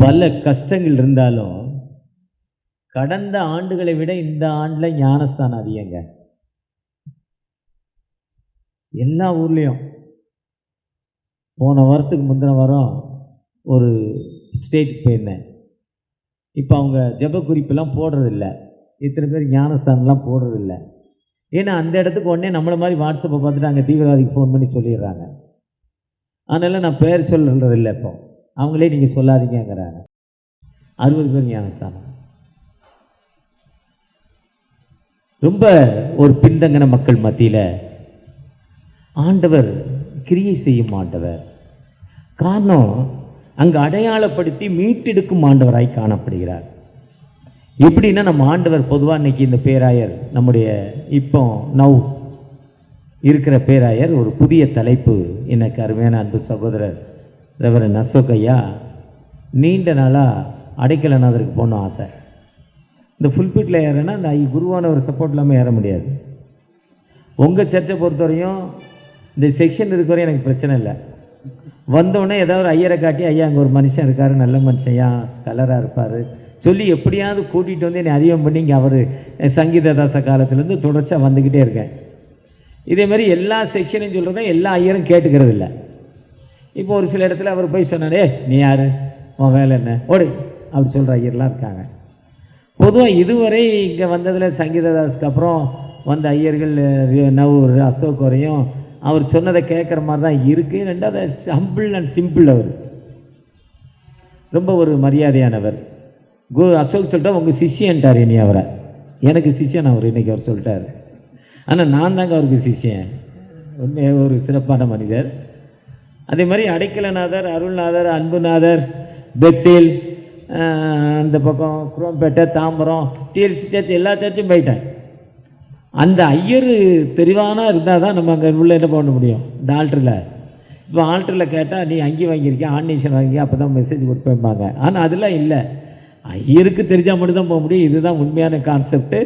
பல கஷ்டங்கள் இருந்தாலும் கடந்த ஆண்டுகளை விட இந்த ஆண்டில் ஞானஸ்தானம் அதிகங்க. எல்லா ஊர்லேயும். போன வாரத்துக்கு முந்தின வாரம் ஒரு ஸ்டேட்டுக்கு போயிருந்தேன். இப்போ அவங்க ஜெப குறிப்பெல்லாம் போடுறதில்ல, இத்தனை பேர் ஞானஸ்தானம்லாம் போடுறதில்ல. ஏன்னா அந்த இடத்துக்கு உடனே நம்மளை மாதிரி வாட்ஸ்அப்பை பார்த்துட்டு அங்கே தீவிரவாதிக்கு ஃபோன் பண்ணி சொல்லிடுறாங்க. அதனால் நான் பேர் சொல்கிறதில்லை. இப்போ அவங்களே நீங்கள் சொல்லாதீங்கிறாங்க. 60 பேர் ஞானஸ்தானம். ரொம்ப ஒரு பின்தங்கின மக்கள் மத்தியில் ஆண்டவர் கிரியை செய்யும் ஆண்டவர். காரணம், அங்கே அடையாளப்படுத்தி மீட்டெடுக்கும் ஆண்டவராய் காணப்படுகிறார். எப்படின்னா, நம்ம ஆண்டவர் பொதுவாக இன்றைக்கி இந்த பேராயர், நம்முடைய இப்போ நவ் இருக்கிற பேராயர், ஒரு புதிய தலைப்பு. எனக்கு அருமையான அன்பு சகோதரர் ரெவரண்ட் அசோக் ஐயா நீண்ட நாளாக அடைக்கலநாதருக்கு போகணும் ஆசை. இந்த ஃபுல்பிட்டில் ஏறனா அந்த குருவான ஒரு சப்போர்ட் இல்லாமல் ஏற முடியாது. உங்கள் சர்ச்சை பொறுத்தவரையும் இந்த செக்ஷன் இருக்கிறவரையும் எனக்கு பிரச்சனை இல்லை. வந்தோடனே ஏதாவது ஒரு ஐயரை காட்டி, ஐயா அங்கே ஒரு மனுஷன் இருக்கார், நல்ல மனுஷன்யா, கலராக இருப்பார் சொல்லி எப்படியாவது கூட்டிகிட்டு வந்து என்னை அறிமுகம் பண்ணி இங்கே அவர் சங்கீததாச காலத்துலேருந்து தொடர்ச்சியாக வந்துக்கிட்டே இருக்கேன். இதேமாதிரி எல்லா செக்ஷனையும் சொல்கிறத எல்லா ஐயரும் கேட்டுக்கிறது இல்லை. இப்போ ஒரு சில இடத்துல அவர் போய் சொன்னாரே, நீ யார், உன் வேலை என்ன, ஓடு அப்படி சொல்கிற ஐயர்லாம் இருக்காங்க. பொதுவாக இதுவரை இங்கே வந்ததில் சங்கீததாஸ்க்கு அப்புறம் வந்த ஐயர்கள் நவூர் அசோக் வரையும் அவர் சொன்னதை கேட்குற மாதிரி தான் இருக்குது. ரெண்டாவது ஹம்பிள் அண்ட் சிம்பிள். அவர் ரொம்ப ஒரு மரியாதையானவர். அசோக் சொல்லிட்டா உங்கள் சிஷ்யன்ட்டார். இனி அவரை எனக்கு சிஷ்யன் அவர் இன்றைக்கி அவர் சொல்லிட்டார். ஆனால் நான் தாங்க அவருக்கு சிஷ்யன். உண்மையாக ஒரு சிறப்பான மனிதர். அதே மாதிரி அடைக்கலநாதர், அருள்நாதர், அன்புநாதர், பெத்தேல், அந்த பக்கம் குரோம்பேட்டை, தாம்பரம், டிஎல்சி சர்ச், எல்லா சர்ச்சும் போயிட்டேன். அந்த ஐயர் தெரிவானா இருந்தால் தான் நம்ம அங்கே உள்ள என்ன பண்ண முடியும். இந்த ஆல்டரில் இப்போ ஆல்டரில் கேட்டால் நீ அங்கேயும் வாங்கியிருக்கேன், ஆன்லேஷன் வாங்கி அப்போ தான் மெசேஜ் கொடுப்பேன்பாங்க. ஆனால் அதெல்லாம் இல்லை, ஐயருக்கு தெரிஞ்சால் மட்டும்தான் போக முடியும். இதுதான் உண்மையான கான்செப்ட்டு.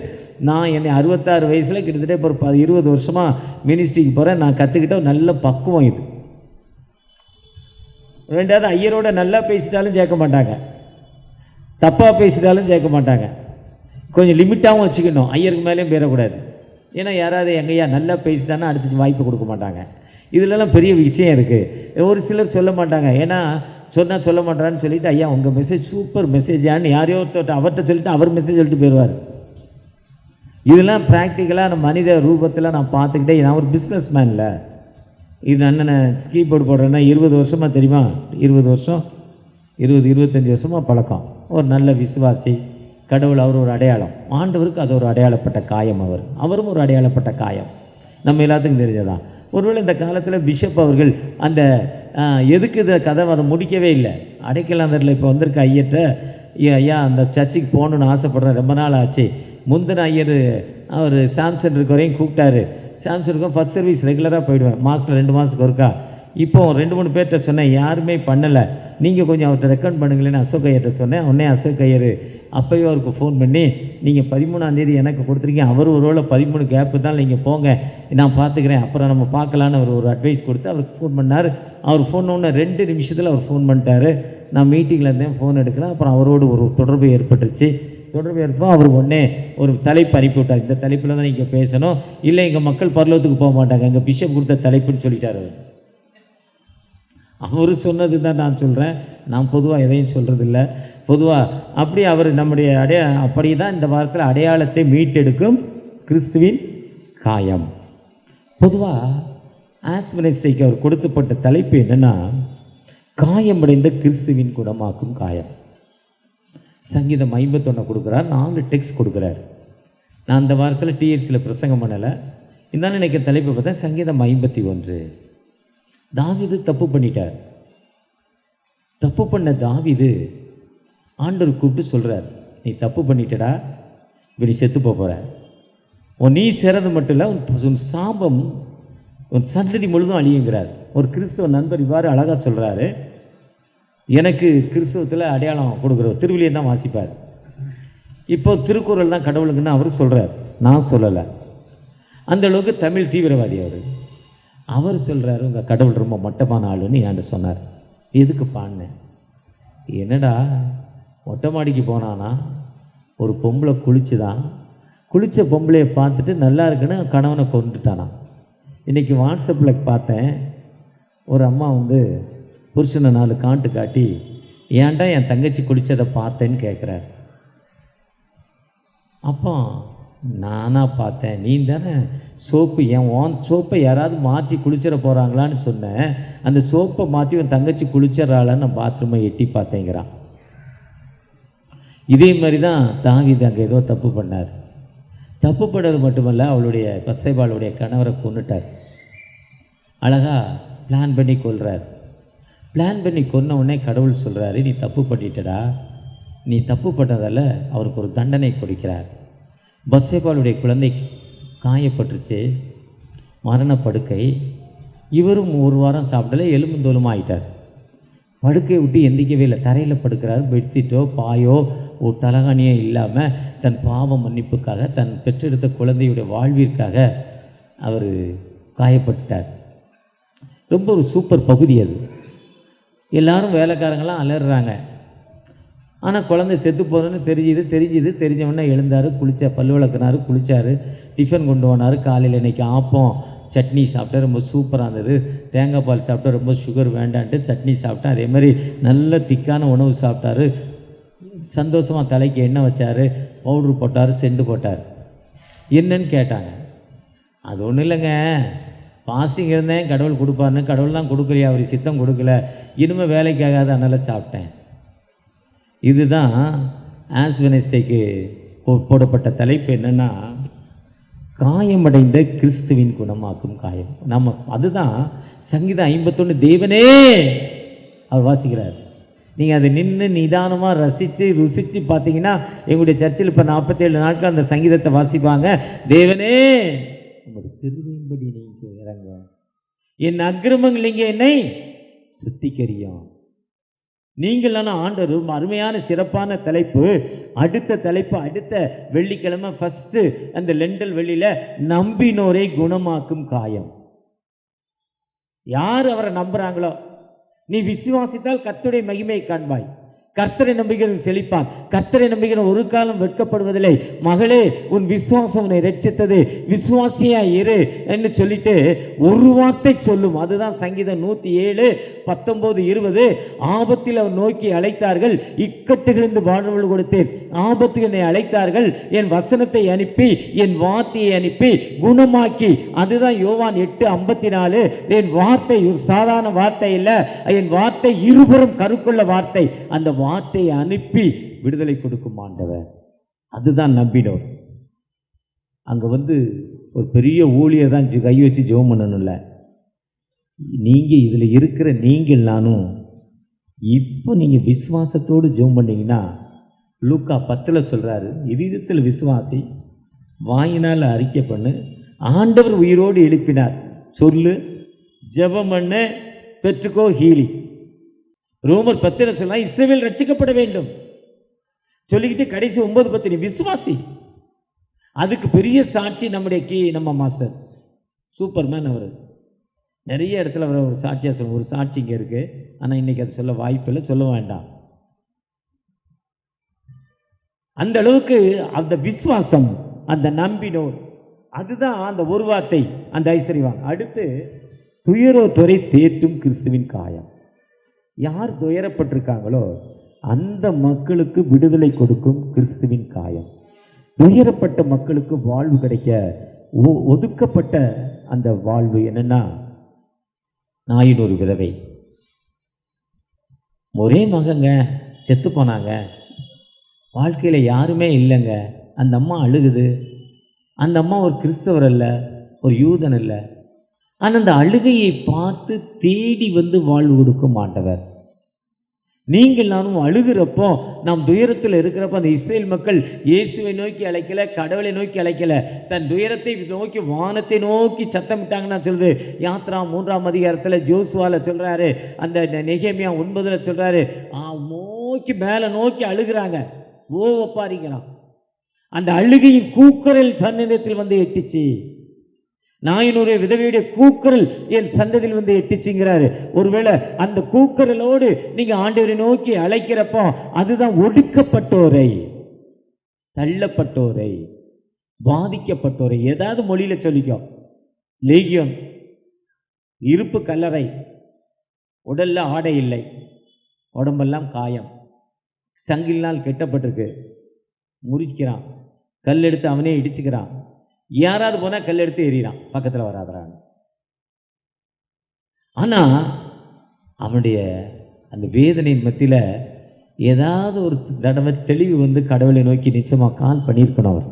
நான் என்னை 66 வயசில் கிட்டத்தட்ட இப்போ ஒரு 20 வருஷமாக மினிஸ்ட்ரிக்கு போகிறேன். நான் கற்றுக்கிட்ட ஒரு நல்ல பக்குவம் இது. ரெண்டாவது, ஐயரோட நல்லா பேசிட்டாலும் சேர்க்க மாட்டாங்க, தப்பாக பேசிட்டாலும் சேர்க்க மாட்டாங்க. கொஞ்சம் லிமிட்டாகவும் வச்சுக்கணும், ஐயருக்கு மேலேயும் பேரக்கூடாது. ஏன்னா யாராவது எங்கேயா நல்லா பேசிட்டானா அடுத்து வாய்ப்பு கொடுக்க மாட்டாங்க. இதிலெல்லாம் பெரிய விஷயம் இருக்குது. ஒரு சிலர் சொல்ல மாட்டாங்க, ஏன்னா சொன்னால் சொல்ல மாட்டான்னு சொல்லிவிட்டு, ஐயா உங்கள் மெசேஜ் சூப்பர் மெசேஜான்னு யாரையோ அவர்கிட்ட சொல்லிவிட்டு அவர் மெசேஜ் சொல்லிட்டு போயிடுவார். இதெல்லாம் ப்ராக்டிக்கலாக நம்ம மனித ரூபத்தில் நான் பார்த்துக்கிட்டே, நான் ஒரு பிஸ்னஸ் மேனில் இது அண்ணனை ஸ்கீ போர்டு போடுறேன்னா 20 வருஷமாக தெரியுமா, 20 வருஷம் 25 வருஷமாக பழக்கம். ஒரு நல்ல விசுவாசி, கடவுள் அவர் ஒரு அடையாளம், ஆண்டவருக்கு அது ஒரு அடையாளப்பட்ட காயம். அவரும் ஒரு அடையாளப்பட்ட காயம், நம்ம எல்லாத்துக்கும் தெரிஞ்சதான். ஒருவேளை இந்த காலத்தில் பிஷப் அவர்கள் அந்த எதுக்கு இதை கதை அதை முடிக்கவே இல்லை. அடைக்கலாந்தரில் இப்போ வந்திருக்க ஐயர்கிட்ட, ஐயா அந்த சர்ச்சுக்கு போகணுன்னு ஆசைப்படுறேன், ரொம்ப நாள் ஆச்சு. முந்தின ஐயர் அவர் சாம்சன் இருக்க வரையும் கூப்பிட்டாரு. சாம்சனுக்கும் ஃபஸ்ட் சர்வீஸ் ரெகுலராக போயிடுவேன், மாதத்தில் 2 மாதத்துக்கு ஒருக்கா. இப்போ 2-3 பேர்கிட்ட சொன்னேன், யாருமே பண்ணலை, நீங்கள் கொஞ்சம் அவர்கிட்ட ரெக்கமெண்ட் பண்ணுங்களேன்னு அசோக் ஐயர்கிட்ட சொன்னேன். உடனே அசோக் ஐயர் அப்போயே அவருக்கு ஃபோன் பண்ணி, நீங்கள் 13ஆம் தேதி எனக்கு கொடுத்துருக்கீங்க, அவர் ஒரு வேளை 13 கேப்பு தான், நீங்கள் போங்க, நான் பார்த்துக்கிறேன், அப்புறம் நம்ம பார்க்கலான்னு அவர் ஒரு அட்வைஸ் கொடுத்து அவருக்கு ஃபோன் பண்ணார். அவர் ஃபோன் ஒன்று 2 நிமிஷத்தில் அவர் ஃபோன் பண்ணிட்டார். நான் மீட்டிங்கில் இருந்தேன், ஃபோன் எடுக்கல. அப்புறம் அவரோடு ஒரு தொடர்பு ஏற்பட்டுருச்சு. தொடர்பு ஏற்போம் அவர் உடனே ஒரு தலைப்பு அனுப்பி விட்டார். இந்த தலைப்பில் தான் நீங்கள் பேசணும், இல்லை எங்கள் மக்கள் பரலோகத்துக்கு போக மாட்டாங்க, எங்கள் பிஷப் கொடுத்த தலைப்புன்னு சொல்லிட்டார். அவர் சொன்னது தான் நான் சொல்கிறேன், நான் பொதுவாக எதையும் சொல்கிறதில்ல. பொதுவாக அப்படி அவர் நம்முடைய அப்படி தான் இந்த வாரத்தில் அடையாளத்தை மீட்டெடுக்கும் கிறிஸ்துவின் காயம். பொதுவாக ஆஸ் வெட்னஸ்டேக்கு அவர் கொடுக்கப்பட்ட தலைப்பு என்னென்னா, காயமடைந்த கிறிஸ்துவின் குணமாக்கும் காயம். சங்கீதம் 51 கொடுக்குறார், 4 டெக்ஸ்ட் கொடுக்குறார். நான் அந்த வாரத்தில் டிஎர்சியில் பிரசங்கம் பண்ணலை, இருந்தாலும் எனக்கு தலைப்பு பார்த்தா சங்கீதம் 51. தாவீது தப்பு பண்ணிட்டார். தப்பு பண்ண தாவீது ஆண்டவர் கூப்பிட்டு சொல்கிறார், நீ தப்பு பண்ணிட்டடா, இப்படி செத்து போகிற, நீ சேரது மட்டும் இல்லை, உன் சாபம் உன் சந்ததி முழுதும் அழியுங்கிறார். ஒரு கிறிஸ்துவ நண்பர் இவ்வாறு அழகாக சொல்கிறாரு. எனக்கு கிறிஸ்துவத்தில் அடையாளம் கொடுக்குறவர் திருவிழியம் தான் வாசிப்பார். இப்போ திருக்குறள் தான் கடவுளுக்குன்னு அவர் சொல்கிறார், நான் சொல்லலை. அந்த அளவுக்கு தமிழ் தீவிரவாதி அவர் சொல்கிறார், உங்கள் கடவுள் ரொம்ப மட்டமான ஆளுன்னு என்கிட்ட சொன்னார். எதுக்கு பாடினேன், என்னடா மொட்டை மாடிக்கு போனானா ஒரு பொம்பளை குளித்த பொம்பளையை பார்த்துட்டு நல்லா இருக்குன்னு கணவனை கொண்டுட்டானா. இன்றைக்கி வாட்ஸ்அப்பில் பார்த்தேன், ஒரு அம்மா புருஷனை 4 காட்டு காட்டி, ஏன்டா என் தங்கச்சி குளித்ததை பார்த்தேன்னு கேட்குறார். அப்போ நானாக பார்த்தேன், நீ தானே சோப்பு ஓன் சோப்பை யாராவது மாற்றி குளிச்சிட போகிறாங்களான்னு சொன்னேன், அந்த சோப்பை மாற்றி உன் தங்கச்சி குளிச்சிட்றாளான்னு நான் பாத்ரூமை எட்டி பார்த்தேங்கிறான். இதே மாதிரி தான் தாவீது அங்கே ஏதோ தப்பு பண்ணார். தப்பு பண்ணது மட்டுமல்ல, அவளுடைய பத்சேபாளுடைய கணவரை கொன்னுட்டார். அழகாக பிளான் பண்ணி கொல்றார். பிளான் பண்ணி கொன்ன உடனே கடவுள் சொல்கிறாரு, நீ தப்பு பண்ணிட்டடா, நீ தப்பு பண்ணதால் அவருக்கு ஒரு தண்டனை கொடுக்கிறார். பத்சேபாளுடைய குழந்தை காயப்பட்டுருச்சு, மரணப்படுக்கை. இவரும் 1 வாரம் சாப்பிடல, எலும்புந்தோலுமாக ஆகிட்டார். படுக்கையை விட்டு எந்திக்கவே இல்லை, தரையில் படுக்கிறார். பெட்ஷீட்டோ பாயோ ஒரு தலகாணியோ இல்லாமல் தன் பாவ மன்னிப்புக்காக, தன் பெற்றெடுத்த குழந்தையுடைய வாழ்விற்காக அவர் காயப்பட்டார். ரொம்ப ஒரு சூப்பர் பகுதி அது. எல்லாரும் வேலைக்காரங்களாம் அலறாங்க. ஆனால் குழந்தை செத்து போகிறதுன்னு தெரிஞ்சவொடனே எழுந்தார், பல்லு விளக்குனார், குளித்தார், டிஃபன் கொண்டு போனார். காலையில் இன்றைக்கி ஆப்பம் சட்னி சாப்பிட்டா ரொம்ப சூப்பராக இருந்தது. தேங்காய் பால் சாப்பிட்டா ரொம்ப சுகர் வேண்டான்ட்டு சட்னி சாப்பிட்டேன். அதே மாதிரி நல்ல திக்கான உணவு சாப்பிட்டாரு. சந்தோஷமாக தலைக்கு எண்ணெய் வச்சார், பவுட்ரு போட்டார், செண்டு போட்டார். என்னன்னு கேட்டாங்க. அது ஒன்றும் இல்லைங்க, பாசிங் இருந்தேன், கடவுள் கொடுப்பாருன்னு, கடவுள் தான் கொடுக்கலையா, அவர் சித்தம் கொடுக்கல, இனிமேல் வேலைக்காகாது, அதனால் சாப்பிட்டேன். இதுதான் ஆஸ் வெட்னஸ்டேக்கு போடப்பட்ட தலைப்பு. என்னென்னா, காயமடைந்த கிறிஸ்துவின் குணமாக்கும் காயம். நம்ம அதுதான் சங்கீதம் 51 தேவனே அவர் வாசிக்கிறார். நீங்கள் அதை நின்று நிதானமாக ருசித்து பார்த்தீங்கன்னா, எங்களுடைய சர்ச்சில் இப்போ 47 நாட்கள் அந்த சங்கீதத்தை வாசிப்பாங்க. தேவனே உங்களுடைய திருவின்படி நீங்கள் இறங்க, என் அக்கிரமங்கள் இங்கே என்னை சுத்திகரியும். நீங்களான ஆண்டவர். அருமையான சிறப்பான தலைப்பு. அடுத்த வெள்ளிக்கிழமை ஃபஸ்ட்டு அந்த லெண்டல் வெள்ளியில் நம்பினோரை குணமாக்கும் காயம். யார் அவரை நம்புகிறாங்களோ, நீ விசுவாசித்தால் கர்த்தருடைய மகிமையை காண்பாய், கர்த்தரை நம்பிக்கிறவன் செழிப்பான், கர்த்தரை நம்பிக்கிற ஒரு காலம் வெட்கப்படுவதில்லை. மகளே, உன் விசுவாசம் உன்னை ரட்சித்தது, விசுவாசியா இரு என்று சொல்லிட்டு ஒரு வார்த்தை சொல்லும். அதுதான் சங்கீதம் 107, 19, 20. ஆபத்தில் அவர் நோக்கி அழைத்தார்கள், இக்கட்டுகளிலிருந்து வாழ்வு கொடுத்தேன். ஆபத்துக்கு என்னை அழைத்தார்கள், என் வசனத்தை அனுப்பி, என் வார்த்தையை அனுப்பி குணமாக்கி. அதுதான் யோவான் 8:54. என் வார்த்தை ஒரு சாதாரண வார்த்தை இல்லை, என் வார்த்தை இருபுறம் கருக்குள்ள வார்த்தை. அந்த வார்த்தையை அனுப்பி விடுதலை கொடுக்கும் ஆண்டவர். அதுதான் நம்பினோர். அங்கே ஒரு பெரிய ஊழியர் தான் கை வச்சு ஜெபம் பண்ணணும்ல. நீங்கள் இதில் இருக்கிற நீங்கள் நானும் இப்போ நீங்கள் விசுவாசத்தோடு ஜெபம் பண்ணிங்கன்னா, லூக்கா 10 சொல்கிறாரு, இதயத்தில் விசுவாசி, வாயினால் அறிக்கை பண்ணு, ஆண்டவர் உயிரோடு எழுப்பினார், சொல்லு, ஜெபம் பண்ணு, பெற்றுக்கோ ஹீலி. ரோமர் 10 சொல்லலாம், இஸ்ரவேல் ரட்சிக்கப்பட வேண்டும். சொல்லிக்கிட்டு கடைசி 9:10 நீ விசுவாசி. அதுக்கு பெரிய சாட்சி நம்ம மாஸ்டர் சூப்பர்மேன். அவர் நிறைய இடத்துல அவர் ஒரு சாட்சியாக சொல்லுவோம். ஒரு சாட்சி இங்கே இருக்குது, ஆனால் இன்றைக்கி அது சொல்ல வாய்ப்பில்லை, சொல்ல வேண்டாம். அந்த அளவுக்கு அந்த விசுவாசம், அந்த நம்பினோர், அதுதான் அந்த ஒரு வார்த்தை அந்த ஐஸ்வர்யவான். அடுத்து துயரோத்துறை தேற்றும் கிறிஸ்துவின் காயம். யார் துயரப்பட்டிருக்காங்களோ அந்த மக்களுக்கு விடுதலை கொடுக்கும் கிறிஸ்துவின் காயம். துயரப்பட்ட மக்களுக்கு வாழ்வு கிடைக்க ஒதுக்கப்பட்ட அந்த வாழ்வு என்னன்னா, நாயின் ஒரு விதவை, ஒரே மகங்க செத்து போனாங்க, வாழ்க்கையில் யாருமே இல்லைங்க. அந்த அம்மா அழுகுது. அந்த அம்மா ஒரு கிறிஸ்தவர் அல்ல, ஒரு யூதன் அல்ல. ஆனால் அந்த அழுகையை பார்த்து தேடி வந்து வாழ்வு கொடுக்கும் ஆண்டவர். நீங்கள் நானும் அழுகிறப்போ, நாம் துயரத்தில் இருக்கிறப்போ, அந்த இஸ்ரேல் மக்கள் இயேசுவை நோக்கி அழைக்கல, கடவுளை நோக்கி அழைக்கல, தன் துயரத்தை நோக்கி வானத்தை நோக்கி சத்தமிட்டாங்கன்னா சொல்லுது. யாத்ரா 3ஆம் அதிகாரத்தில் ஜோசுவாவில் சொல்கிறாரு, அந்த நெகேமியா 9 சொல்கிறாரு, நோக்கி மேலே நோக்கி அழுகிறாங்க, ஒப்பாரிங்கிறான். அந்த அழுகையின் கூக்குரல் சந்நிதத்தில் வந்து எட்டிச்சு. நாயினுடைய விதவையுடைய கூக்குரல் என் சந்ததியில் வந்து எட்டிச்சுங்கிறாரு. ஒருவேளை அந்த கூக்குரலோடு நீங்க ஆண்டவரை நோக்கி அழைக்கிறப்போ, அதுதான் ஒடுக்கப்பட்டோரை, தள்ளப்பட்டோரை, பாதிக்கப்பட்டோரை. ஏதாவது மொழியில சொல்லிக்கோ. லேகியம், இருப்பு கல்லறை, உடல்ல ஆடை இல்லை, உடம்பெல்லாம் காயம், சங்கினால் கெட்டப்பட்டிருக்கு, முறிக்கிறான், கல் எடுத்து அவனே இடிச்சுக்கிறான், யாராவது போனால் கல் எடுத்து எறிகிறான், பக்கத்தில் வராதரான். ஆனால் அவனுடைய அந்த வேதனையின் மத்தியில் ஏதாவது ஒரு தடவை தெளிவு வந்து கடவுளை நோக்கி நிச்சயமாக கால் பண்ணியிருக்கணும். அவர்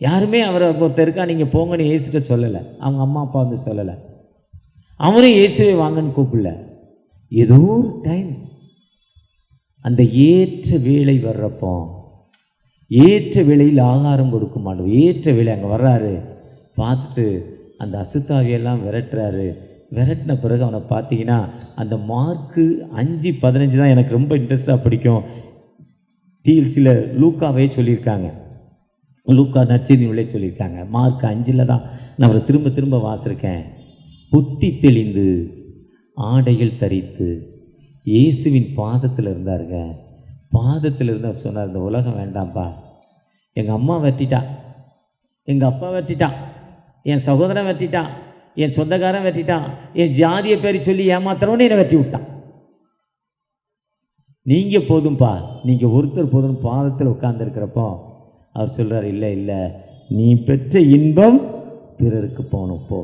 யாருமே அவரை ஒருத்தர் இருக்கா நீங்கள் போங்கன்னு இயேசுட்ட சொல்லலை, அவங்க அம்மா அப்பா வந்து சொல்லலை, அவனும் இயேசுவை வாங்கன்னு கூப்பிடல. ஏதோ ஒரு டைம் அந்த ஏற்ற வேளை வர்றப்போ, ஏற்ற வேளையில் ஆகாரம் கொடுக்க மாட்டோம். ஏற்ற வேளை அங்கே வர்றாரு, பார்த்துட்டு அந்த அசுத்தாவியெல்லாம் விரட்டுறாரு. விரட்டின பிறகு அவனை பார்த்தீங்கன்னா, அந்த மார்க்கு 5:15 தான் எனக்கு ரொம்ப இன்ட்ரெஸ்டாக பிடிக்கும். சில லூக்காவே சொல்லியிருக்காங்க, லூக்கா நற்செய்தியிலே சொல்லியிருக்காங்க. மார்க் 5 தான் நான் அவரை திரும்ப திரும்ப வாசிருக்கேன். புத்தி தெளிந்து ஆடைகள் தரித்து இயேசுவின் பாதத்தில் இருந்தாருங்க. பாதத்தில் இருந்தால் சொன்னார், இந்த உலகம் வேண்டாம்ப்பா, எங்கள் அம்மா வெட்டிட்டான், எங்கள் அப்பா வெட்டிட்டான், என் சகோதரன் வெட்டிட்டான், என் சொந்தக்காரன் வெட்டிட்டான், என் ஜாதியை பேரி சொல்லி ஏமாத்துறவனே என்னை வெட்டி விட்டான். நீங்கள் போதும்பா, நீங்கள் ஒருத்தர் போதும் பாதத்தில் உட்கார்ந்துருக்கிறப்போ அவர் சொல்கிறார், இல்லை இல்லை, நீ பெற்ற இன்பம் பிறருக்கு போகணும் போ.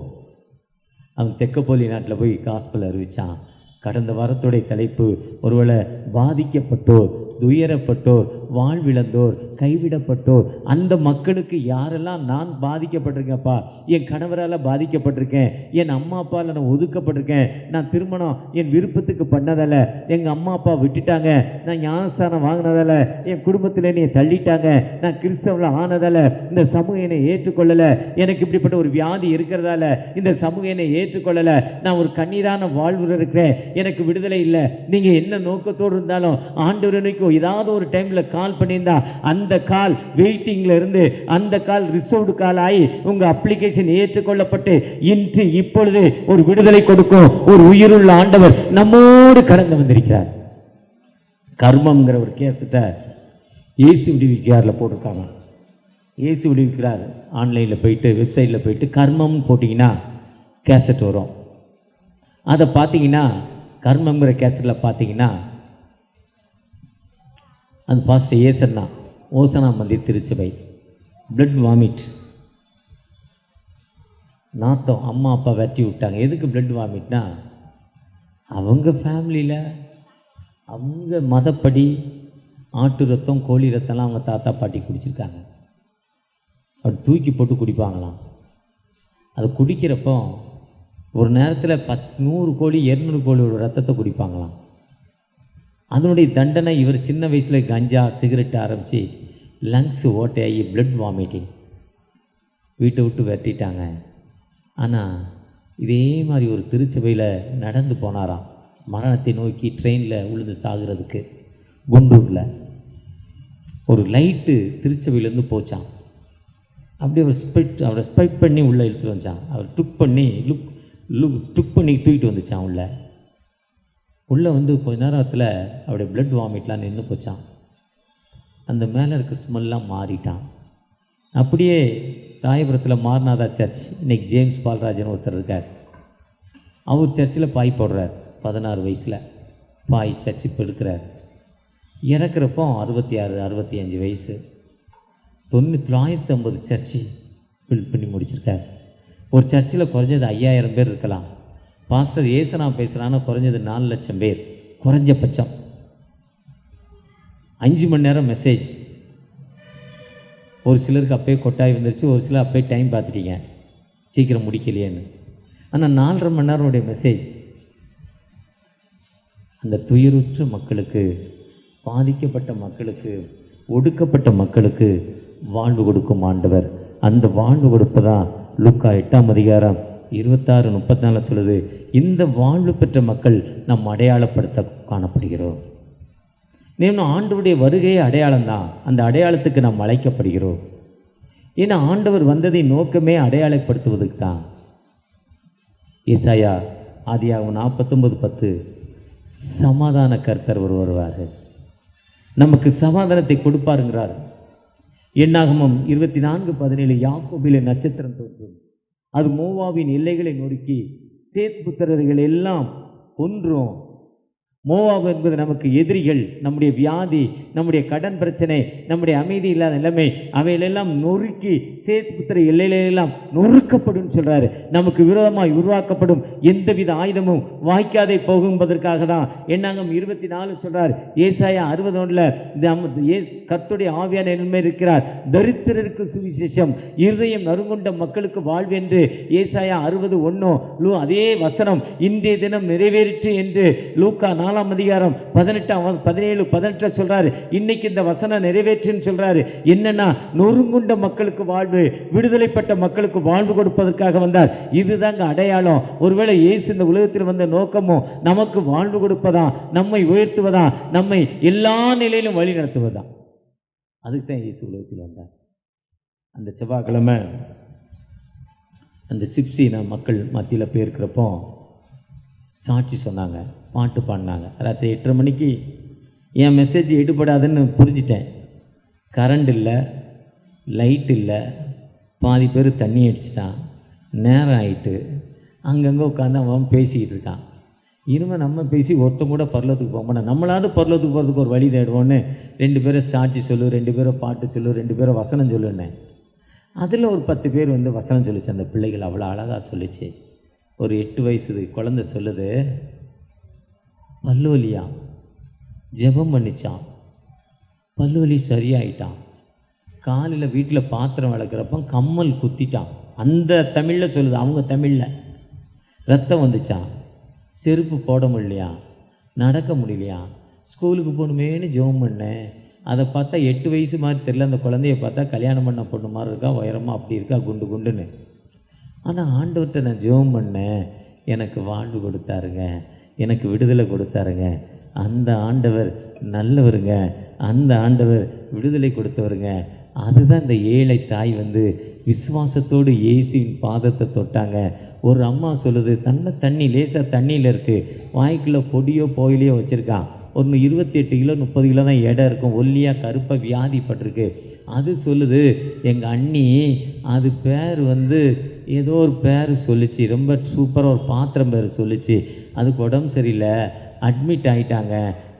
அவன் தெக்கப்போலி நாட்டில் போய் காஸ்பல் அறிவித்தான். கடந்த வாரத்துடைய தலைப்பு, ஒருவேளை பாதிக்கப்பட்டோர், துயரப்பட்டோர், வாழ்விழந்தோர், கைவிடப்பட்டோர், அந்த மக்களுக்கு யாரெல்லாம் நான் பாதிக்கப்பட்டிருக்கேன்ப்பா, என் கணவரால் பாதிக்கப்பட்டிருக்கேன், என் அம்மா அப்பாவில் நான் ஒதுக்கப்பட்டிருக்கேன், நான் திருமணம் என் விருப்பத்துக்கு பண்ணதால் எங்கள் அம்மா அப்பா விட்டுட்டாங்க, நான் ஞானஸ்தானம் வாங்கினதால் என் குடும்பத்தில் என்னை தள்ளிட்டாங்க, நான் கிறிஸ்தவத்தில் ஆனதால் இந்த சமூகம் என்னை ஏற்றுக்கொள்ளலை, எனக்கு இப்படிப்பட்ட ஒரு வியாதி இருக்கிறதால இந்த சமூகம் என்னை ஏற்றுக்கொள்ளலை, நான் ஒரு கண்ணீரான வாழ்வு இருக்கிறேன், எனக்கு விடுதலை இல்லை. நீங்கள் என்ன நோக்கத்தோடு இருந்தாலும் ஆண்டவருக்கு ஏதாவது ஒரு டைமில் கால் பண்ணியிருந்தா, அந்த கால் வெயிட்டிங்கில் இருந்து அந்த கால் ரிசர்வ்டு கால் ஆகி உங்கள் அப்ளிகேஷன் ஏற்றுக்கொள்ளப்பட்டு இன்று இப்பொழுது ஒரு விடுதலை கொடுக்கும் ஒரு உயிருள்ள ஆண்டவர் நம்மோடு கடந்து வந்திருக்கிறார். கர்மம்ங்கிற ஒரு கேசட்டை ஏசு விடுவிக்கிறாரில் போட்டிருக்காங்க. ஏசு விடுவிக்கிறார் ஆன்லைனில் போயிட்டு, வெப்சைட்டில் போயிட்டு கர்மம்னு போட்டிங்கன்னா கேசட் வரும். அதை பார்த்தீங்கன்னா, கர்மங்கிற கேசட்டில் பார்த்தீங்கன்னா அது பாஸ்டர் ஏசன்னா, ஓசனா மந்திர் திருச்சபை, பிளட் வாமிட், நாத்தம், அம்மா அப்பா வெட்டி விட்டாங்க. எதுக்கு பிளட் வாமிட்னா, அவங்க ஃபேமிலியில் அவங்க மதப்படி ஆட்டு ரத்தம், கோழி ரத்தம்லாம் அவங்க தாத்தா பாட்டி குடிச்சிருக்காங்க. அப்படி தூக்கி போட்டு குடிப்பாங்களாம். அதை குடிக்கிறப்போ ஒரு நேரத்தில் 100 கோழி 200 கோழியோட ரத்தத்தை குடிப்பாங்களாம். அதனுடைய தண்டனை, இவர் சின்ன வயசில் கஞ்சா சிகரெட் ஆரம்பித்து லங்ஸ் ஓட்டையாகி பிளட் வாமிட்டிங், வீட்டை விட்டு வெட்டிட்டாங்க. ஆனால் இதே மாதிரி ஒரு திருச்சபையில் நடந்து போனாராம், மரணத்தை நோக்கி ட்ரெயினில் உழுது சாகிறதுக்கு, குண்டூரில். ஒரு லைட்டு திருச்சபையிலேருந்து போச்சான். அப்படியே அவரை ஸ்பெக்ட் பண்ணி உள்ளே இழுத்துட்டு வந்துச்சான். அவர் டுக் பண்ணி டுக் பண்ணி தூக்கிட்டு வந்துச்சான். உள்ளே வந்து கொஞ்ச நேரத்தில் அவருடைய பிளட் வாமிட்லாம் நின்று போச்சான். அந்த மேலே இருக்க ஸ்மெல்லாம் மாறிட்டான். அப்படியே ராயபுரத்தில் மார்நாதா சர்ச், இன்றைக்கி ஜேம்ஸ் பால்ராஜன் ஒருத்தர் இருக்கார். அவர் சர்ச்சில் பாய் போடுறார். 16 வயசில் பாய் சர்ச்சு இப்போ எடுக்கிறார். இறக்குறப்போ 66 65 வயசு. 950 சர்ச்சு ஃபில் பண்ணி முடிச்சிருக்கார். ஒரு சர்ச்சில் குறைஞ்சது 5000 பேர் இருக்கலாம். பாஸ்டர் ஏசனா பேசுகிறான்னா குறைஞ்சது 4 லட்சம் பேர் குறைஞ்சபட்சம். 5 மணி நேரம் மெசேஜ். ஒரு சிலருக்கு அப்போயே கொட்டாய் வந்துருச்சு, ஒரு சிலர் அப்போயே டைம் பார்த்துட்டீங்க சீக்கிரம் முடிக்கலையேன்னு. ஆனால் 4.5 மணி நேரமுடைய மெசேஜ் அந்த துயருற்ற மக்களுக்கு, பாதிக்கப்பட்ட மக்களுக்கு, ஒடுக்கப்பட்ட மக்களுக்கு வாழ்வு கொடுக்கும் ஆண்டவர். அந்த வாழ்வு கொடுப்பு தான் லூக்கா 8ஆம் அதிகாரம் 26-34 சொல்லுது. இந்த வாழ்வு பெற்ற மக்கள் நம் அடையாளப்படுத்த காணப்படுகிறோம். இன்னும் ஆண்டவருடைய வருகையே அடையாளம் தான். அந்த அடையாளத்துக்கு நாம் அழைக்கப்படுகிறோம். ஏன்னா ஆண்டவர் வந்ததை நோக்கமே அடையாளப்படுத்துவதுக்கு தான். ஏசாயா ஆதியாகமம் 49:10 சமாதான கர்த்தர் வருவார், நமக்கு சமாதானத்தை கொடுப்பாருங்கிறார். என்னாகமம் 24:17 யாக்கோபிலே நட்சத்திரம் தோன்றும், அது மோவாபின் எல்லைகளை நொறுக்கி சேத் புத்திரர்கள் எல்லாம் கொன்றும். மோவாப் என்பது நமக்கு எதிரிகள். நம்முடைய வியாதி, நம்முடைய கடன் பிரச்சனை, நம்முடைய அமைதி இல்லாத நிலைமை, அவைகளெல்லாம் நொறுக்கி சேத் புத்திர எல்லையிலெல்லாம் நொறுக்கப்படும் சொல்கிறாரு. நமக்கு விரோதமாய் உருவாக்கப்படும் எந்தவித ஆயுதமும் வாய்க்காதே போகும்பதற்காக தான். என்னாகம் 24 சொல்கிறார். ஏசாயா 61 கர்த்தருடைய ஆவியான என்மேல் இருக்கிறார், தரித்திரருக்கு சுவிசேஷம், இருதயம் நறுங்குண்ட மக்களுக்கு வாழ்வு என்று ஏசாயா 60:1 அதே வசனம் இன்றைய தினம் நிறைவேறிற்று என்று லூக்கா 4ஆம் அதிகாரம் 17-18 சொல்றாரு. இன்னைக்கு இந்த வசனம் நிறைவேற்றுன்னு சொல்றாரு. என்னன்னா நொறுங்குண்ட மக்களுக்கு வாழ்வு, விடுதலைப்பட்ட மக்களுக்கு வாழ்வு கொடுப்பதற்காக வந்தார். இதுதாங்க அடையாளம். ஒருவேளை இயேசு இந்த உலகத்தில் வந்த நோக்கமும் நமக்கு வாழ்வு கொடுப்பதா, நம்மை உயர்த்துவதா, நம்மை எல்லா நிலையிலும் வழி நடத்துவதா. அதுக்கு தான் இயேசு உலகத்தில் வந்தார். அந்த செவ்வாய்க்கிழமை அந்த சிப்சி மக்கள் மத்தியில் போயிருக்கிறப்போ சாட்சி சொன்னாங்க, பாட்டு பாடினாங்க. ராத்திரி 8:30 மணிக்கு என் மெசேஜ் எடுபடாதுன்னு புரிஞ்சிட்டேன். கரண்ட் இல்லை, லைட் இல்லை, பாதி பேர் தண்ணி அடிச்சிட்டான், நேரம் ஆகிட்டு அங்கங்கே உட்காந்து அவன் பேசிக்கிட்டு இருக்கான். இனிமேல் நம்ம பேசி ஒருத்தம் கூட பரலோகத்துக்கு போக மாட்டோம், நம்மளாவது பரலோகத்துக்கு போகிறதுக்கு ஒரு வழி தேடுவோன்னு 2 பேரை சாட்சி சொல்லு, 2 பேரை பாட்டு சொல்லு, 2 பேரை வசனம் சொல்லுன்னேன். அதில் ஒரு 10 பேர் வந்து வசனம் சொல்லிச்சு. அந்த பிள்ளைகள் அவ்வளோ அழகாக சொல்லிச்சு. ஒரு 8 வயசு குழந்தை சொல்லுது, பல்லுவலியா ஜெபம் பண்ணிச்சான், பல்லுவலி சரியாயிட்டான். காலையில் வீட்டில் பாத்திரம் வளர்க்குறப்ப கம்மல் குத்திட்டான். அந்த தமிழில் சொல்லுது, அவங்க தமிழில். ரத்தம் வந்துச்சான், செருப்பு போட முடியலையா, நடக்க முடியலையா, ஸ்கூலுக்கு போகணுமேனு ஜெபம் பண்ணேன். அதை பார்த்தா 8 வயசு மாதிரி தெரியல. அந்த குழந்தைய பார்த்தா கல்யாணம் பண்ண பொண்ணு மாதிரி இருக்கா, உயரமாக அப்படி இருக்கா, குண்டு குண்டுன்னு. ஆனால் ஆண்டவர்கிட்ட நான் ஜெபம் பண்ணேன், எனக்கு வாழ்வு கொடுத்தாருங்க, எனக்கு விடுதலை கொடுத்தாருங்க. அந்த ஆண்டவர் நல்லவருங்க, அந்த ஆண்டவர் விடுதலை கொடுத்தவருங்க. அதுதான் இந்த ஏழை தாய் வந்து விசுவாசத்தோடு இயேசுவின் பாதத்தை தொட்டாங்க. ஒரு அம்மா சொல்லுது, தண்ணி லேசாக தண்ணியில் இருக்குது, வாய்க்குள்ளே பொடியோ போயிலையோ வச்சுருக்கான். ஒரு 28 கிலோ 30 கிலோ தான் எடை இருக்கும், ஒல்லியாக கருப்பாக வியாதிப்பட்டிருக்கு. அது சொல்லுது, எங்கள் அண்ணி அது பேர் வந்து ஏதோ ஒரு பேர் சொல்லிச்சு, ரொம்ப சூப்பராக ஒரு பாத்திரம் பேர் சொல்லிச்சு. அதுக்கு உடம்பு சரியில்லை, அட்மிட் ஆகிட்டாங்க.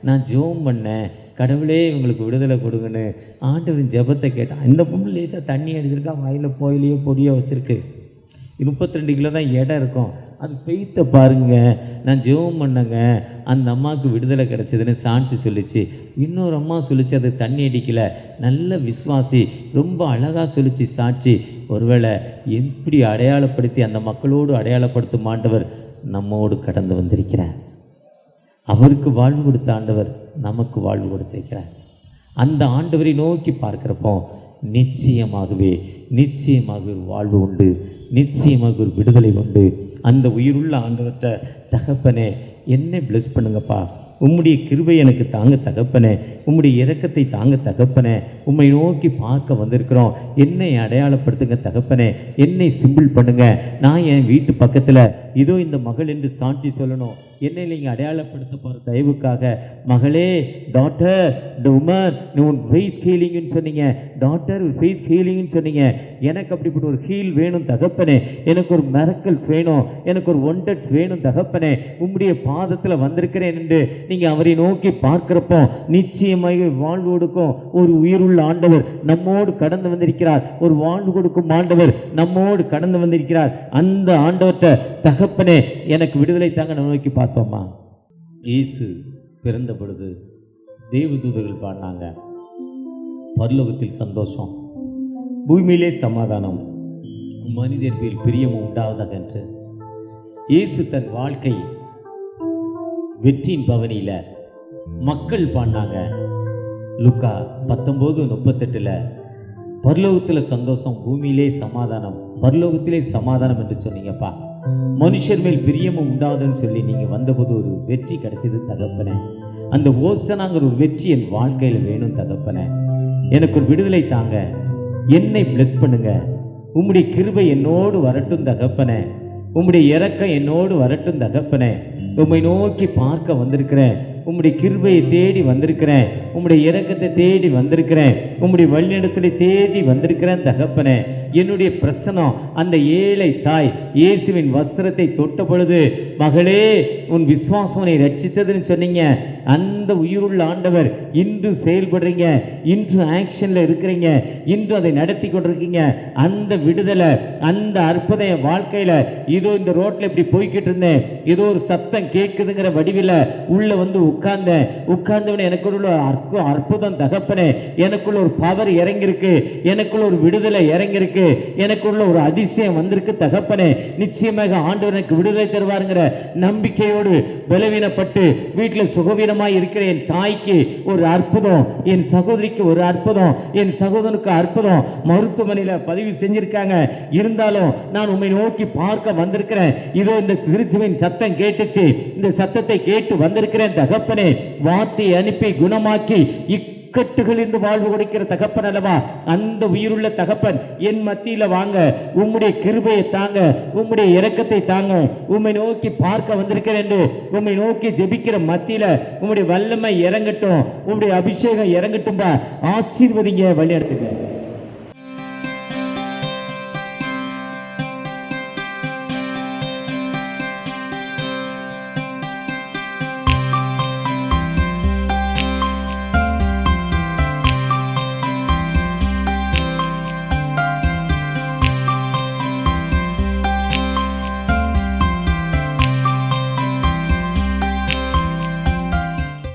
நான் ஜெபம் பண்ணேன், கடவுளே இவங்களுக்கு விடுதலை கொடுங்கன்னு ஆண்டவரின் ஜெபத்தை கேட்டான். இந்த பொண்ணு லேசாக தண்ணி அடிச்சிருக்கா, வாயில் போயிலையோ பொடியோ வச்சுருக்கு, 32 கிலோ தான் எடை இருக்கும். அது ஃபெய்த்தை பாருங்க, நான் ஜெபம் பண்ணேங்க, அந்த அம்மாவுக்கு விடுதலை கிடச்சிதுன்னு சாட்சி சொல்லிச்சு. இன்னொரு அம்மா சொல்லிச்சு, அது தண்ணி அடிக்கலை, நல்ல விசுவாசி, ரொம்ப அழகாக சொல்லிச்சு சாட்சி. ஒருவேளை எப்படி அடையாளப்படுத்தி அந்த மக்களோடு அடையாளப்படுத்தும் ஆண்டவர் நம்மோடு கடந்து வந்திருக்கிறார். அவருக்கு வாழ்வு கொடுத்த ஆண்டவர் நமக்கு வாழ்வு கொடுத்திருக்கிறார். அந்த ஆண்டவரை நோக்கி பார்க்கிறப்போ நிச்சயமாகவே ஒரு வாழ்வு உண்டு, நிச்சயமாக ஒரு விடுதலை உண்டு. அந்த உயிருள்ள ஆண்டவர்கிட்ட, தகப்பனே என்னை பிளஸ் பண்ணுங்கப்பா, உம்முடைய கிருபை எனக்கு தாங்க தகப்பனே, உம்முடைய இரக்கத்தை தாங்க தகப்பனே. உம்மை நோக்கி பார்க்க வந்திருக்கிறோம். என்னை அடையாளப்படுத்துங்க தகப்பனே, என்னை சிம்பிள் பண்ணுங்க. நான் என் வீட்டு பக்கத்தில் இதோ இந்த மகள் என்று சாட்சி சொல்லணும். என்னை நீங்கள் அடையாளப்படுத்த போகிற தயவுக்காக, மகளே, டாட்டர், இந்த உமர், நீ உன் ஃபெய்த் ஹீலிங்னு சொன்னீங்க. டாட்டர் ஃபெய்த் ஹீலிங்னு சொன்னீங்க. எனக்கு அப்படிப்பட்ட ஒரு ஹீல் வேணும் தகப்பனே. எனக்கு ஒரு மிரக்கல்ஸ் வேணும், எனக்கு ஒரு ஒண்டர்ஸ் வேணும் தகப்பனே. உம்முடைய பாதத்தில் வந்திருக்கிறேன் என்று நீங்கள் அவரை நோக்கி பார்க்கிறப்போ நிச்சயமாக வாழ்வு கொடுக்கும் ஒரு உயிருள்ள ஆண்டவர் நம்மோடு கடந்து வந்திருக்கிறார். ஒரு வாழ்வு கொடுக்கும் ஆண்டவர் நம்மோடு கடந்து வந்திருக்கிறார். அந்த ஆண்டவர்கிட்ட தகப்பனே எனக்கு விடுதலை தாங்க நம்ம நோக்கி பார்த்தோமா. இயேசு பிறந்த பொழுது தேவதூதர்கள் பாடினாங்க, பரலோகத்தில் சந்தோஷம், பூமியிலே சமாதானம், மனிதர் மேல் பிரியமும் உண்டாவதாக என்று. இயேசு தன் வாழ்க்கை வெற்றியின் பவனியில மக்கள் பாடினாங்க. லூக்கா 19:38 பரலோகத்தில் சந்தோஷம், பூமியிலே சமாதானம், பரலோகத்திலே சமாதானம் என்று சொன்னீங்கப்பா. மனுஷர் மேல் பிரியமும் உண்டாதுன்னு சொல்லி நீங்க வந்தபோது ஒரு வெற்றி கிடைச்சது தகப்பனே. அந்த ஓசனாங்கிற ஒரு வெற்றி என் வாழ்க்கையில வேணும் தகப்பனே. எனக்கு ஒரு விடுதலை தாங்க, என்னை பிளஸ் பண்ணுங்க. உம்முடைய கிருபை என்னோடு வரட்டும் தகப்பனே, உம்முடைய இரக்கம் என்னோடு வரட்டும் தகப்பனே. உம்மை நோக்கி பார்க்க வந்திருக்கிறேன், உம்முடைய கிருபையை தேடி வந்திருக்கிறேன், உம்முடைய இரக்கத்தை தேடி வந்திருக்கிறேன், உம்முடைய வழிநடத்தலை தேடி வந்திருக்கிறேன் தகப்பனே. என்னுடைய பிரசனம் அந்த ஏழை தாய் இயேசுவின் வஸ்திரத்தை தொட்ட பொழுது, மகளே உன் விசுவாசனை ரட்சித்ததுன்னு சொன்னீங்க. அந்த உயிருள்ள ஆண்டவர் இன்று செயல்படுறீங்க, இன்று ஆக்ஷன்ல இருக்கிறீங்க, இன்று அதை நடத்தி கொண்டிருக்கீங்க. அந்த விடுதலை, அந்த அற்புத வாழ்க்கையில இதோ இந்த ரோட்ல இப்படி போய்கிட்டு இருந்தேன், ஏதோ ஒரு சத்தம் கேட்குதுங்கிற வடிவில் உள்ள வந்து உட்கார்ந்தவன எனக்குள்ள அற்புதம் தகப்பனே. எனக்குள்ள ஒரு பவர் இறங்கிருக்கு, எனக்குள்ள ஒரு விடுதலை இறங்கிருக்கு, எனக்குள்ள ஒரு அதிசயம் வந்திருக்கு தகப்பனே. நிச்சயமாக ஆண்டவர் எனக்கு விடுதலை தருவாருங்கிற நம்பிக்கையோடு பலவீனப்பட்டு வீட்டில் சுகவீனமாய் இருக்கிற என் தாய்க்கு ஒரு அற்புதம், என் சகோதரிக்கு ஒரு அற்புதம், என் சகோதரனுக்கு அற்புதம் மருத்துவமனையில் பதிவு செஞ்சிருக்காங்க. இருந்தாலும் நான் உண்மை நோக்கி பார்க்க வந்திருக்கிறேன். இதோ இந்த திருச்சுவின் சத்தம் கேட்டுச்சு, இந்த சத்தத்தை கேட்டு வந்திருக்கிறேன் தகப்பனே. வார்த்தை அனுப்பி குணமாக்கி இக்கட்டுகள் என்று வாழ்வு கொடுக்கிற தகப்பன் அல்லவா, அந்த உயிருள்ள தகப்பன் என் மத்தியில வாங்க, உம்முடைய கிருபையை தாங்க, உம்முடைய இரக்கத்தை தாங்க. உம்மை நோக்கி பார்க்க வந்திருக்கிறேன் என்று உம்மை நோக்கி ஜெபிக்கிற மத்தியில உம்முடைய வல்லமை இறங்கட்டும், உம்முடைய அபிஷேகம் இறங்கட்டும். ஆசீர்வதிங்க, வழி நடத்துங்க.